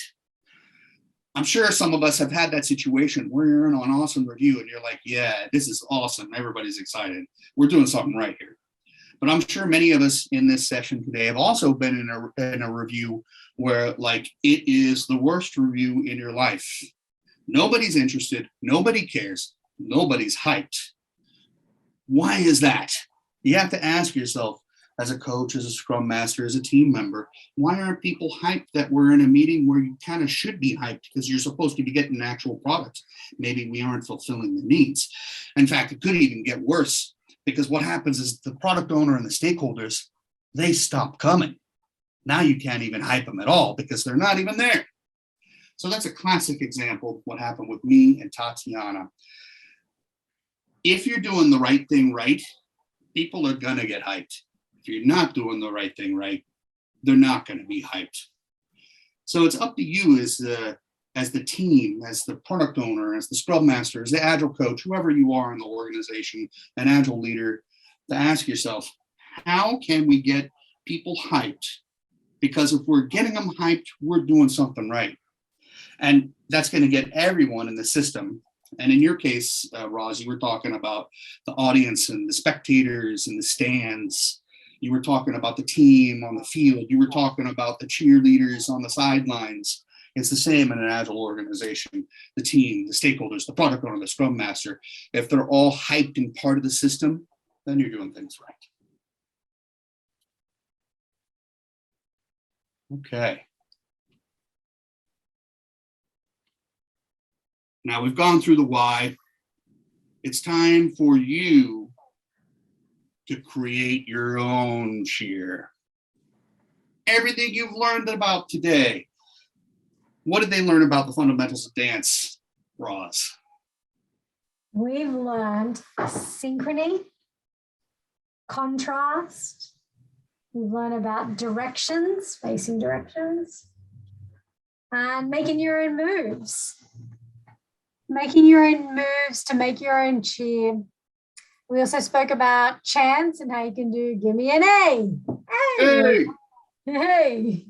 I'm sure some of us have had that situation where you're in an awesome review and you're like, yeah, this is awesome. Everybody's excited. We're doing something right here. But I'm sure many of us in this session today have also been in a review where like it is the worst review in your life. Nobody's interested. Nobody cares. Nobody's hyped. Why is that? You have to ask yourself, as a coach, as a scrum master, as a team member, why aren't people hyped that we're in a meeting where you kind of should be hyped because you're supposed to be getting actual products? Maybe we aren't fulfilling the needs. In fact, it could even get worse because what happens is the product owner and the stakeholders, they stop coming. Now you can't even hype them at all because they're not even there. So that's a classic example of what happened with me and Tatiana. If you're doing the right thing right, people are going to get hyped. If you're not doing the right thing right, they're not going to be hyped. So it's up to you as the team, as the product owner, as the scrum master, as the Agile coach, whoever you are in the organization, an Agile leader, to ask yourself, how can we get people hyped? Because if we're getting them hyped, we're doing something right. And that's going to get everyone in the system. And in your case, Roz, you were talking about the audience and the spectators and the stands. You were talking about the team on the field. You were talking about the cheerleaders on the sidelines. It's the same in an Agile organization. The team, the stakeholders, the product owner, the scrum master. If they're all hyped and part of the system, then you're doing things right. Okay. Now we've gone through the why. It's time for you to create your own cheer. Everything you've learned about today. What did they learn about the fundamentals of dance, Roz? We've learned synchrony, contrast, We've learned about directions, facing directions, and making your own moves. Making your own moves to make your own cheer. We also spoke about chants and how you can do give me an A. Hey. Hey.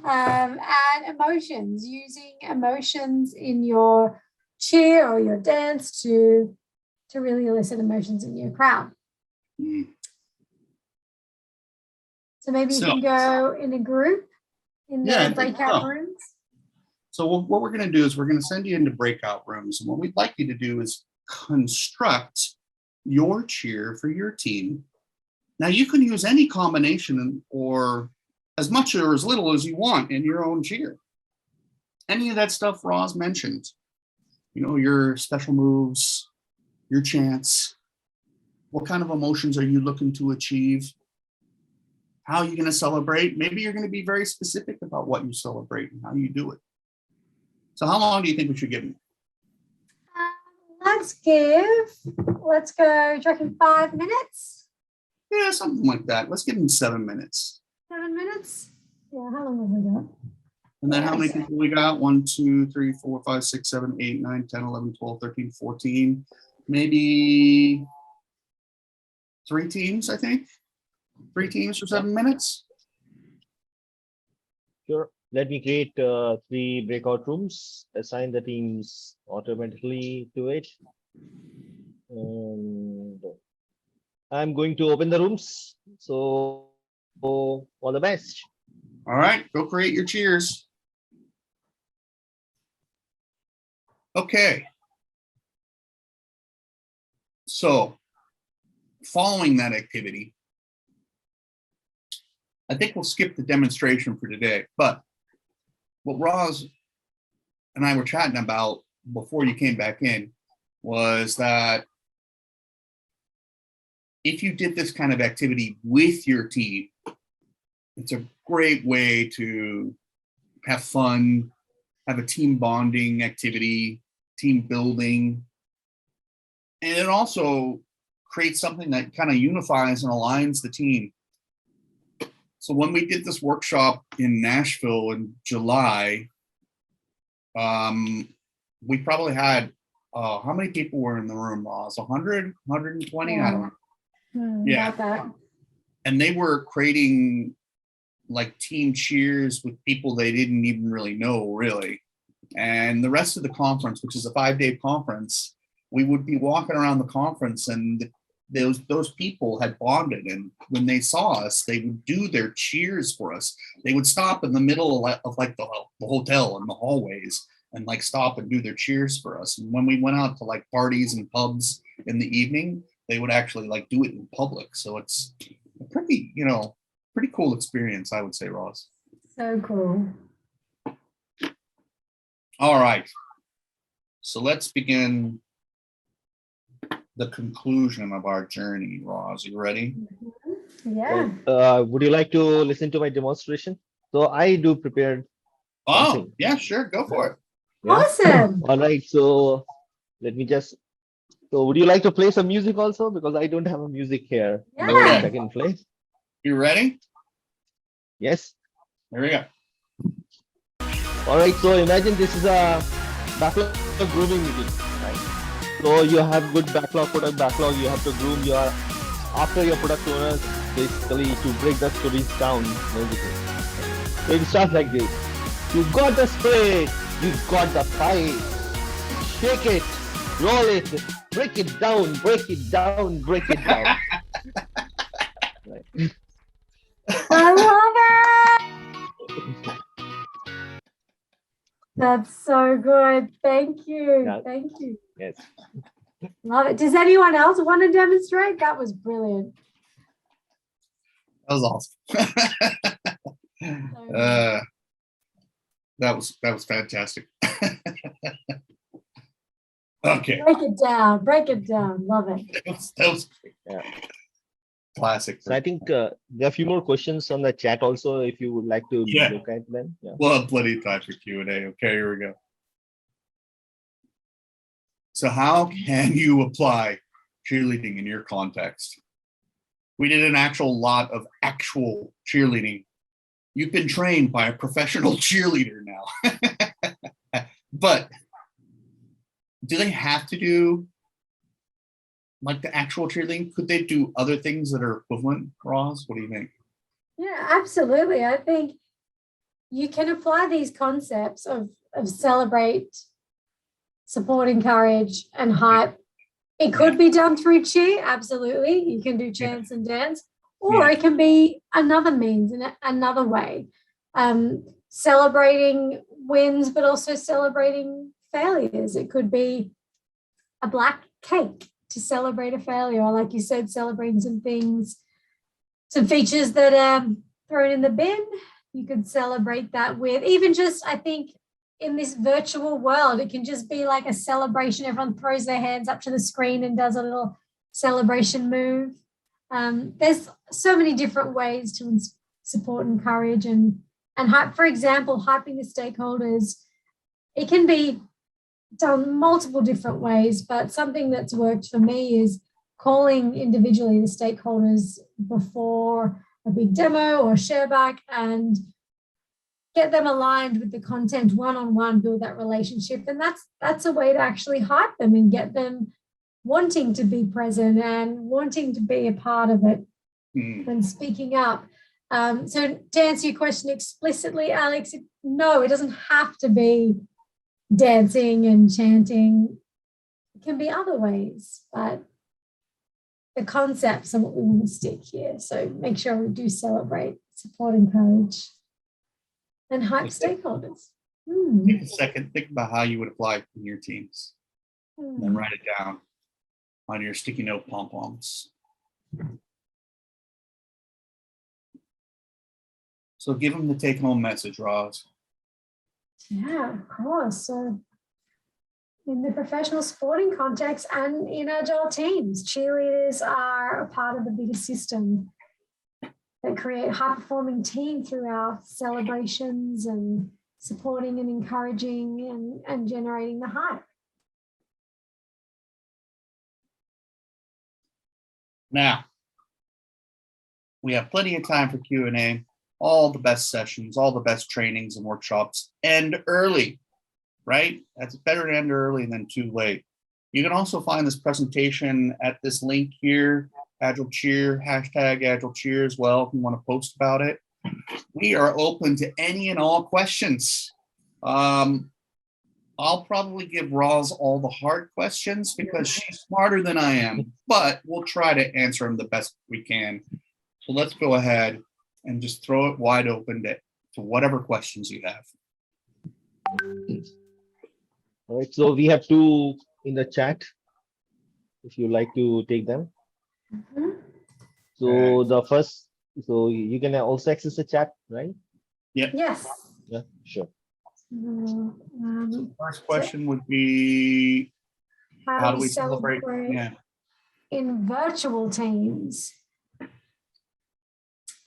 And emotions, using emotions in your cheer or your dance to really elicit emotions in your crowd. Mm. So maybe you can go in a group in the breakout rooms. So what we're going to do is we're going to send you into breakout rooms. And what we'd like you to do is construct your cheer for your team. Now you can use any combination or as much or as little as you want in your own cheer. Any of that stuff Roz mentioned, you know, your special moves, your chants, what kind of emotions are you looking to achieve? How are you going to celebrate? Maybe you're going to be very specific about what you celebrate and how you do it. So how long do you think we should give them? Let's go, do you reckon 5 minutes? Yeah, something like that. Let's give them 7 minutes. 7 minutes? Yeah, how long have we got? And then how many people we got? 1, 2, 3, 4, 5, 6, 7, 8, 9, 10, 11, 12, 13, 14. Maybe 3 teams, I think. 3 teams for 7 minutes. Sure. Let me create 3 breakout rooms, assign the teams automatically to it. And I'm going to open the rooms. So all the best. All right, go create your cheers. Okay. So following that activity, I think we'll skip the demonstration for today, but what Roz and I were chatting about before you came back in was that if you did this kind of activity with your team, it's a great way to have fun, have a team bonding activity, team building, and it also creates something that kind of unifies and aligns the team. So when we did this workshop in Nashville in July, we probably had, how many people were in the room, Roz? 100, 120? I don't know. Yeah. About that. And they were creating like team cheers with people they didn't even really know, really. And the rest of the conference, which is a 5-day conference, we would be walking around the conference and those people had bonded, and when they saw us, they would do their cheers for us. They would stop in the middle of like the hotel and the hallways and like stop and do their cheers for us. And when we went out to like parties and pubs in the evening, they would actually like do it in public. So it's a pretty, pretty cool experience, I would say, Roz. So cool. All right. So let's begin the conclusion of our journey, Roz. You ready? Yeah. Would you like to listen to my demonstration? So I do prepare. Oh, something. yeah, sure. Go for it. Yeah? Awesome. All right. So let me just. So would you like to play some music also? Because I don't have a music here. Yeah. No, I can play. You ready? Yes. Here we go. All right. So imagine this is a backlog grooming meeting, right? So you have good product backlog. You have to groom after your product owners, basically to break the stories down. Basically. So it starts like this. You got the spray. You got the pipe. Shake it. Roll it. Break it down. Break it down. Break it down. Right. I love it. That's so good. Thank you. Yeah. Thank you. Yes. Love it. Does anyone else want to demonstrate? That was brilliant. That was awesome. That was fantastic. Okay. Break it down. Break it down. Love it. That was Yeah. classic. So I think there are a few more questions on the chat also, if you would like to look at them. Yeah. We'll have plenty of time for Q&A. Okay, here we go. So how can you apply cheerleading in your context? We did an actual lot of actual cheerleading. You've been trained by a professional cheerleader now. But do they have to do like the actual cheerleading? Could they do other things that are equivalent, Roz? What do you think? Yeah, absolutely. I think you can apply these concepts of celebrate, support, encourage, and hype. It could be done through cheer, absolutely. You can do chants and dance, or it can be another means and another way. Celebrating wins, but also celebrating failures. It could be a black cake to celebrate a failure, or like you said, celebrating some things, some features that are thrown in the bin. You could celebrate that with even just, I think, in this virtual world, it can just be like a celebration. Everyone throws their hands up to the screen and does a little celebration move. There's so many different ways to support, encourage, and hype. For example, hyping the stakeholders. It can be done multiple different ways, but something that's worked for me is calling individually the stakeholders before a big demo or share back and get them aligned with the content one-on-one, build that relationship. And that's a way to actually hype them and get them wanting to be present and wanting to be a part of it and speaking up. So to answer your question explicitly, Alex, no, it doesn't have to be dancing and chanting. It can be other ways, but the concepts are what we want to stick here. So make sure we do celebrate, support, encourage, and hype stakeholders. Take a second, think about how you would apply it in your teams, and then write it down on your sticky note pom-poms. So give them the take-home message, Roz. Yeah, of course. So in the professional sporting context and in Agile teams, cheerleaders are a part of the bigger system that create a high-performing team through our celebrations and supporting and encouraging and generating the hype. Now, we have plenty of time for Q&A. All the best sessions, all the best trainings and workshops end early, right? That's better to end early than too late. You can also find this presentation at this link here, Agile Cheer, hashtag Agile Cheer as well, if you want to post about it. We are open to any and all questions. I'll probably give Roz all the hard questions because she's smarter than I am, but we'll try to answer them the best we can. So let's go ahead and just throw it wide open to whatever questions you have. All right, so we have two in the chat, if you like to take them. So the first, so you can also access the chat, right? Yep. Yes. Yeah, sure. So first question would be, how do we celebrate? Yeah. In virtual teams?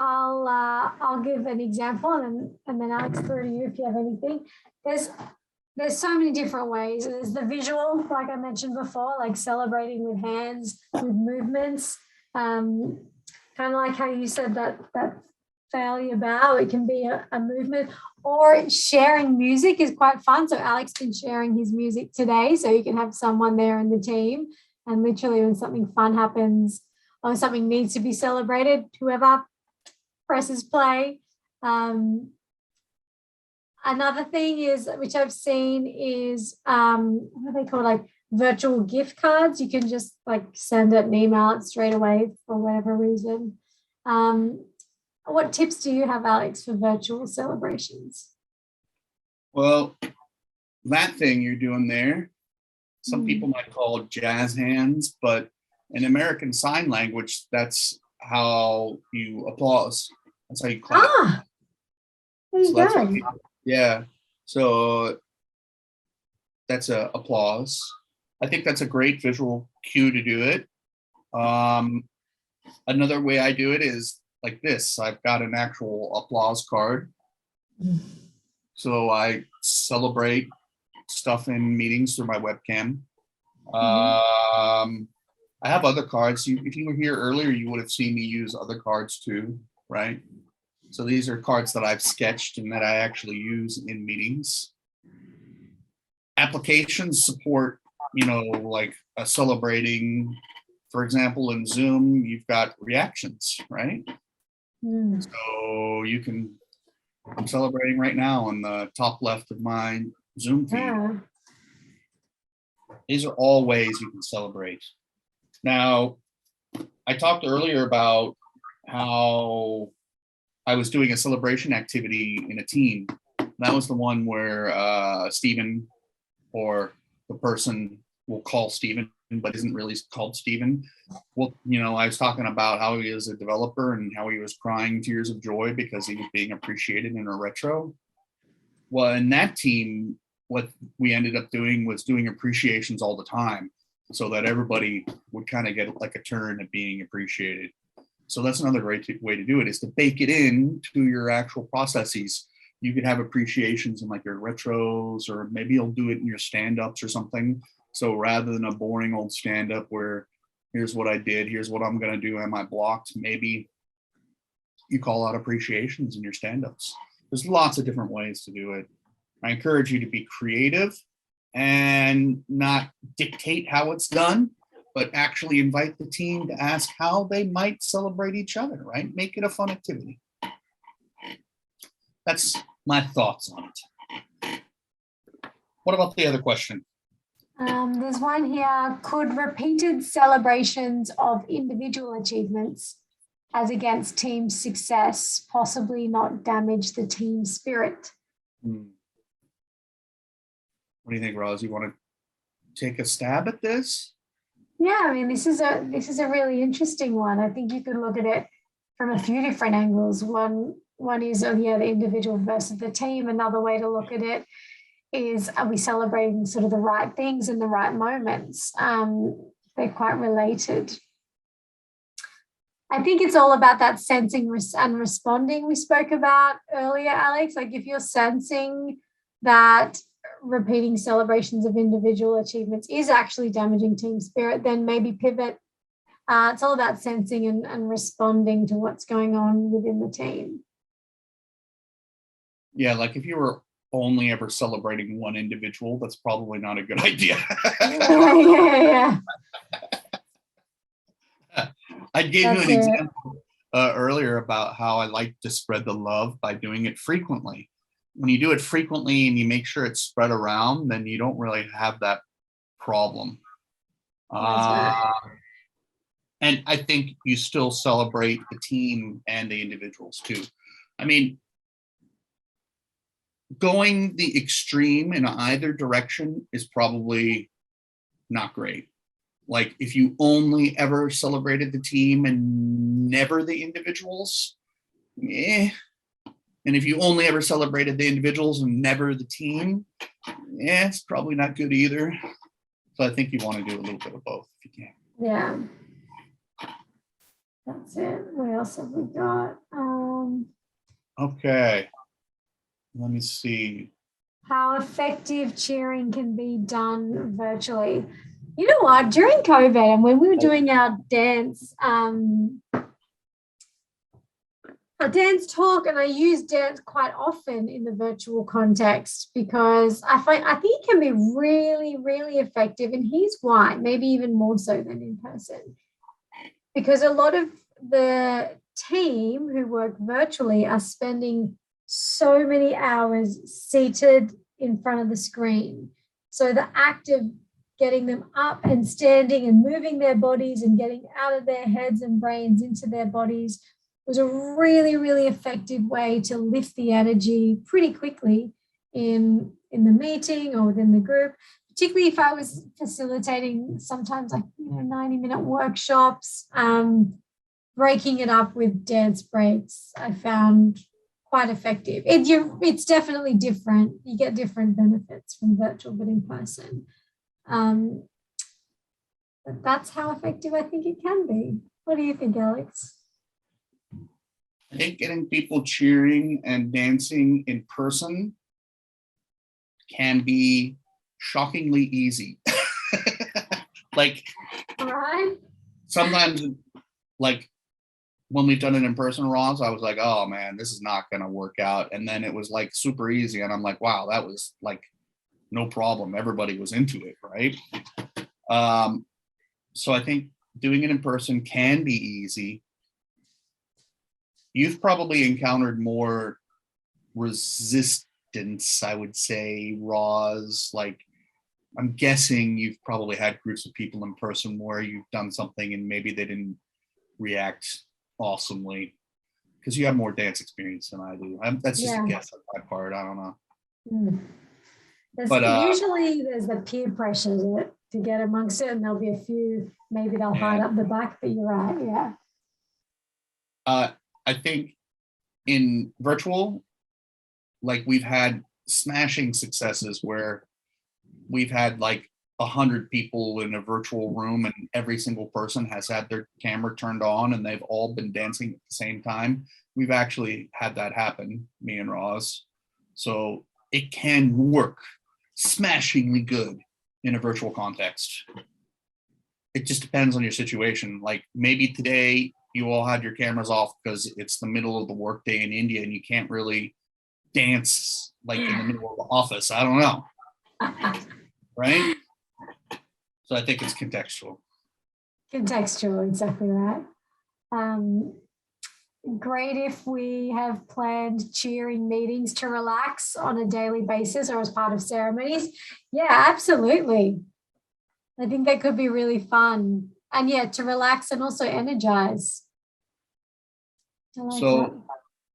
I'll give an example and then Alex, through to you if you have anything. There's so many different ways. There's the visual, like I mentioned before, like celebrating with hands, with movements. Kind of like how you said that failure bow, it can be a movement, or sharing music is quite fun. So Alex been sharing his music today, so you can have someone there in the team, and literally when something fun happens or something needs to be celebrated, whoever presses play. Another thing is, which I've seen, is what are they called, like virtual gift cards. You can just like send it and email it straight away for whatever reason. What tips do you have, Alex, for virtual celebrations? Well, that thing you're doing there, some people might call it jazz hands, but in American Sign Language, that's how you applause. That's how you clap. Ah, there you go. Yeah, so that's a applause. I think that's a great visual cue to do it. Another way I do it is like this. I've got an actual applause card. So I celebrate stuff in meetings through my webcam. I have other cards. If you were here earlier, you would have seen me use other cards too, right? So these are cards that I've sketched and that I actually use in meetings. Applications support, like a celebrating, for example, in Zoom, you've got reactions, right? So I'm celebrating right now on the top left of my Zoom feed. Yeah. These are all ways you can celebrate. Now, I talked earlier about how I was doing a celebration activity in a team. That was the one where Stephen, or the person we'll call Stephen, but isn't really called Stephen. Well, I was talking about how he is a developer and how he was crying tears of joy because he was being appreciated in a retro. Well, in that team, what we ended up doing was doing appreciations all the time so that everybody would kind of get like a turn at being appreciated. So that's another great way to do it, is to bake it in to your actual processes. You could have appreciations in like your retros, or maybe you'll do it in your stand-ups or something. So rather than a boring old stand-up where here's what I did, here's what I'm going to do, am I blocked, maybe you call out appreciations in your stand-ups. There's lots of different ways to do it. I encourage you to be creative and not dictate how it's done, but actually invite the team to ask how they might celebrate each other, right? Make it a fun activity. That's my thoughts on it. What about the other question? There's one here. Could repeated celebrations of individual achievements as against team success possibly not damage the team spirit? What do you think, Roz? You want to take a stab at this? Yeah, I mean, this is a really interesting one. I think you could look at it from a few different angles. One is, the individual versus the team. Another way to look at it is, are we celebrating sort of the right things in the right moments? They're quite related. I think it's all about that sensing and responding we spoke about earlier, Alex. Like if you're sensing that repeating celebrations of individual achievements is actually damaging team spirit, then maybe pivot. It's all about sensing and responding to what's going on within the team. Yeah, like if you were only ever celebrating one individual, that's probably not a good idea. Yeah. I gave you an example earlier about how I like to spread the love by doing it frequently. When you do it frequently and you make sure it's spread around, then you don't really have that problem. Right. And I think you still celebrate the team and the individuals too. I mean, going the extreme in either direction is probably not great. Like if you only ever celebrated the team and never the individuals, And if you only ever celebrated the individuals and never the team, it's probably not good either. So I think you want to do a little bit of both if you can. Yeah. That's it. What else have we got? Okay. Let me see. How effective cheering can be done virtually. You know what? During COVID and when we were doing our dance talk, and I use dance quite often in the virtual context because I think it can be really, really effective. And here's why, maybe even more so than in person. Because a lot of the team who work virtually are spending so many hours seated in front of the screen. So the act of getting them up and standing and moving their bodies and getting out of their heads and brains into their bodies was a really, really effective way to lift the energy pretty quickly in the meeting or within the group, particularly if I was facilitating sometimes 90-minute workshops, breaking it up with dance breaks, I found quite effective. It's definitely different. You get different benefits from virtual, but in person. But that's how effective I think it can be. What do you think, Alex? I think getting people cheering and dancing in person can be shockingly easy. Like, All right. sometimes, like when we've done it in person, Ross, I was like, oh man, this is not going to work out. And then it was like super easy. And I'm like, wow, that was like no problem. Everybody was into it, right? So I think doing it in person can be easy. You've probably encountered more resistance, I would say, Roz. Like, I'm guessing you've probably had groups of people in person where you've done something and maybe they didn't react awesomely because you have more dance experience than I do. That's just a guess on my part. I don't know. Mm. But usually there's the peer pressure to get amongst it, and there'll be a few, maybe they'll hide up the back, but you're right, yeah. I think in virtual, like we've had smashing successes where we've had like 100 people in a virtual room and every single person has had their camera turned on and they've all been dancing at the same time. We've actually had that happen, me and Roz. So it can work smashingly good in a virtual context. It just depends on your situation. Like maybe today you all had your cameras off because it's the middle of the workday in India and you can't really dance like in the middle of the office. I don't know. Right? So I think it's contextual. Contextual, exactly right. Great if we have planned cheering meetings to relax on a daily basis or as part of ceremonies. Yeah, absolutely. I think that could be really fun. And yeah, to relax and also energize. So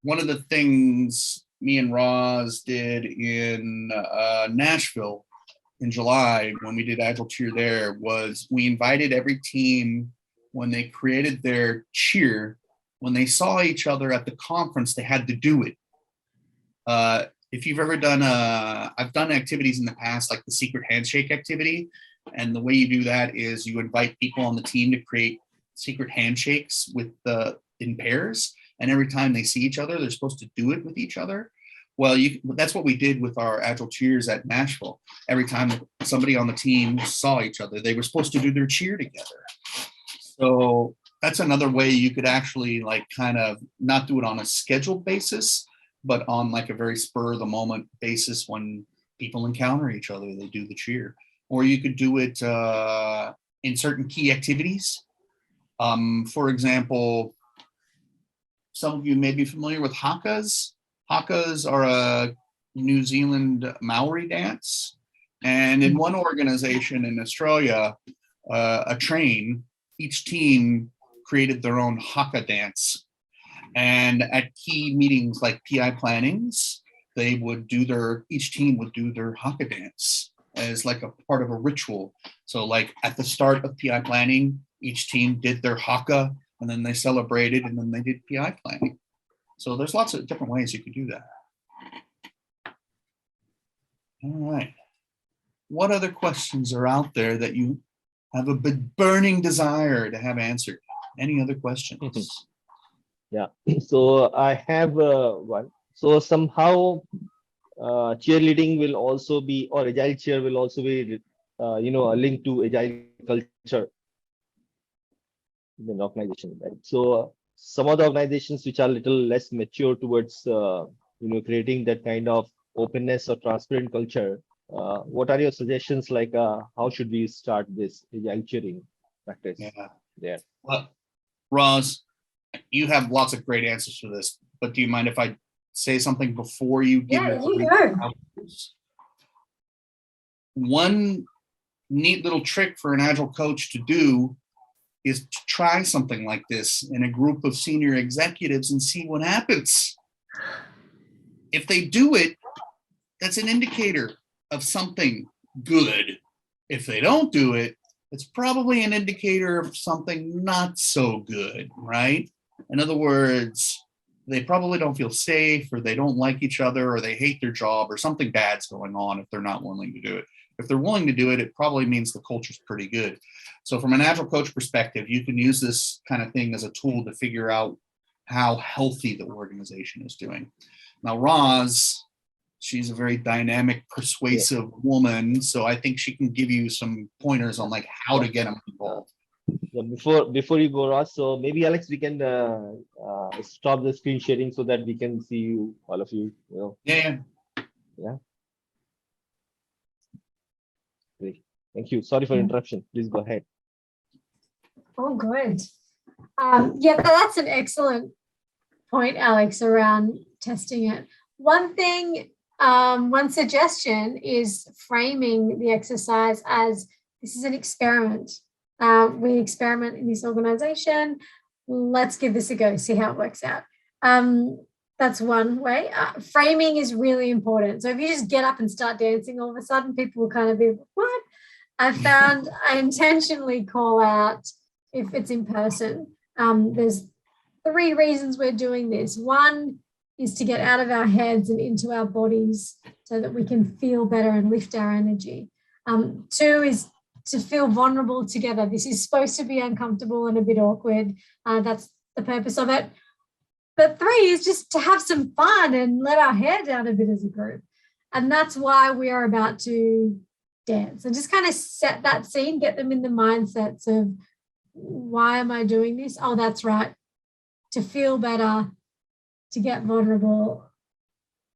one of the things me and Roz did in Nashville in July when we did Agile Cheer there was we invited every team when they created their cheer, when they saw each other at the conference, they had to do it. If you've ever done, I've done activities in the past, like the secret handshake activity. And the way you do that is you invite people on the team to create secret handshakes with in pairs. And every time they see each other, they're supposed to do it with each other. Well, that's what we did with our Agile Cheers at Nashville. Every time somebody on the team saw each other, they were supposed to do their cheer together. So that's another way you could actually like kind of not do it on a scheduled basis, but on like a very spur of the moment basis when people encounter each other, they do the cheer. Or you could do it in certain key activities. For example, some of you may be familiar with hakas. Hakas are a New Zealand Maori dance. And in one organization in Australia, each team created their own haka dance. And at key meetings like PI plannings, each team would do their haka dance as like a part of a ritual. So like at the start of PI planning, each team did their haka and then they celebrated and then they did PI planning. So there's lots of different ways you could do that. All right. What other questions are out there that you have a burning desire to have answered? Any other questions? Yeah. So I have one. So somehow cheerleading will also be, or agile cheer will also be, a link to agile culture in an organization, right? So some of the organizations which are a little less mature towards, creating that kind of openness or transparent culture. What are your suggestions? Like, how should we start this agile cheering practice? Yeah. There. Well, Roz, you have lots of great answers for this, but do you mind if I say something before you give you go. One neat little trick for an Agile coach to do is to try something like this in a group of senior executives and see what happens. If they do it, that's an indicator of something good. If they don't do it, it's probably an indicator of something not so good, right? In other words, they probably don't feel safe, or they don't like each other, or they hate their job, or something bad's going on if they're not willing to do it. If they're willing to do it, it probably means the culture's pretty good. So from an Agile coach perspective, you can use this kind of thing as a tool to figure out how healthy the organization is doing. Now, Roz, she's a very dynamic, persuasive woman, so I think she can give you some pointers on like how to get them involved. Yeah, before you go, Ross, so maybe Alex, we can stop the screen sharing so that we can see you, all of you. You know, Yeah. yeah. Great. Thank you. Sorry for interruption. Please go ahead. Oh, good. Yeah, but that's an excellent point, Alex, around testing it. One thing, one suggestion is framing the exercise as this is an experiment. We experiment in this organization. Let's give this a go, see how it works out. That's one way. Framing is really important. So if you just get up and start dancing, all of a sudden people will kind of be, what? I found I intentionally call out if it's in person. There's 3 reasons we're doing this. One is to get out of our heads and into our bodies so that we can feel better and lift our energy. 2 is to feel vulnerable together. This is supposed to be uncomfortable and a bit awkward. That's the purpose of it. But 3 is just to have some fun and let our hair down a bit as a group. And that's why we are about to dance. And just kind of set that scene, get them in the mindsets of, why am I doing this? Oh, that's right. To feel better, to get vulnerable,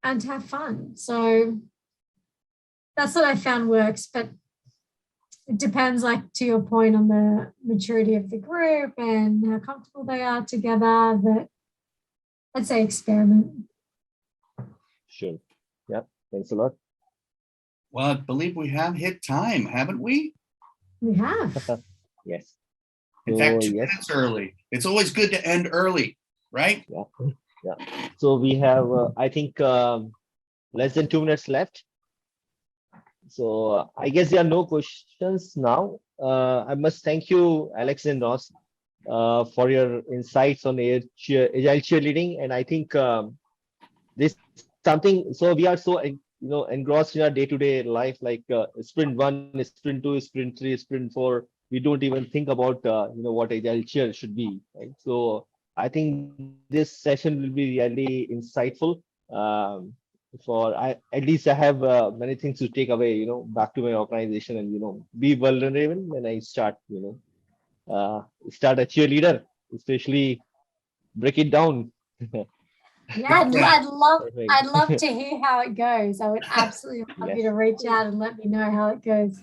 and to have fun. So that's what I found works. But it depends, like to your point, on the maturity of the group and how comfortable they are together. But I'd say experiment. Sure. Yeah. Thanks a lot. Well, I believe we have hit time, haven't we? We have. Yes. In So, fact, 2 yes. minutes early. It's always good to end early, right? Yeah. Yeah. So we have, I think, less than 2 minutes left. So I guess there are no questions now. I must thank you, Alex and Ross, for your insights on agile cheerleading. And I think this something. So we are so engrossed in our day-to-day life, like sprint 1, sprint 2, sprint 3, sprint 4. We don't even think about what agile cheer should be. Right? So I think this session will be really insightful. For at least I have many things to take away, back to my organization, and be vulnerable when I start a cheerleader, especially break it down. Yeah, Yeah. I'd love to hear how it goes. I would absolutely love you to Yes. reach out and let me know how it goes.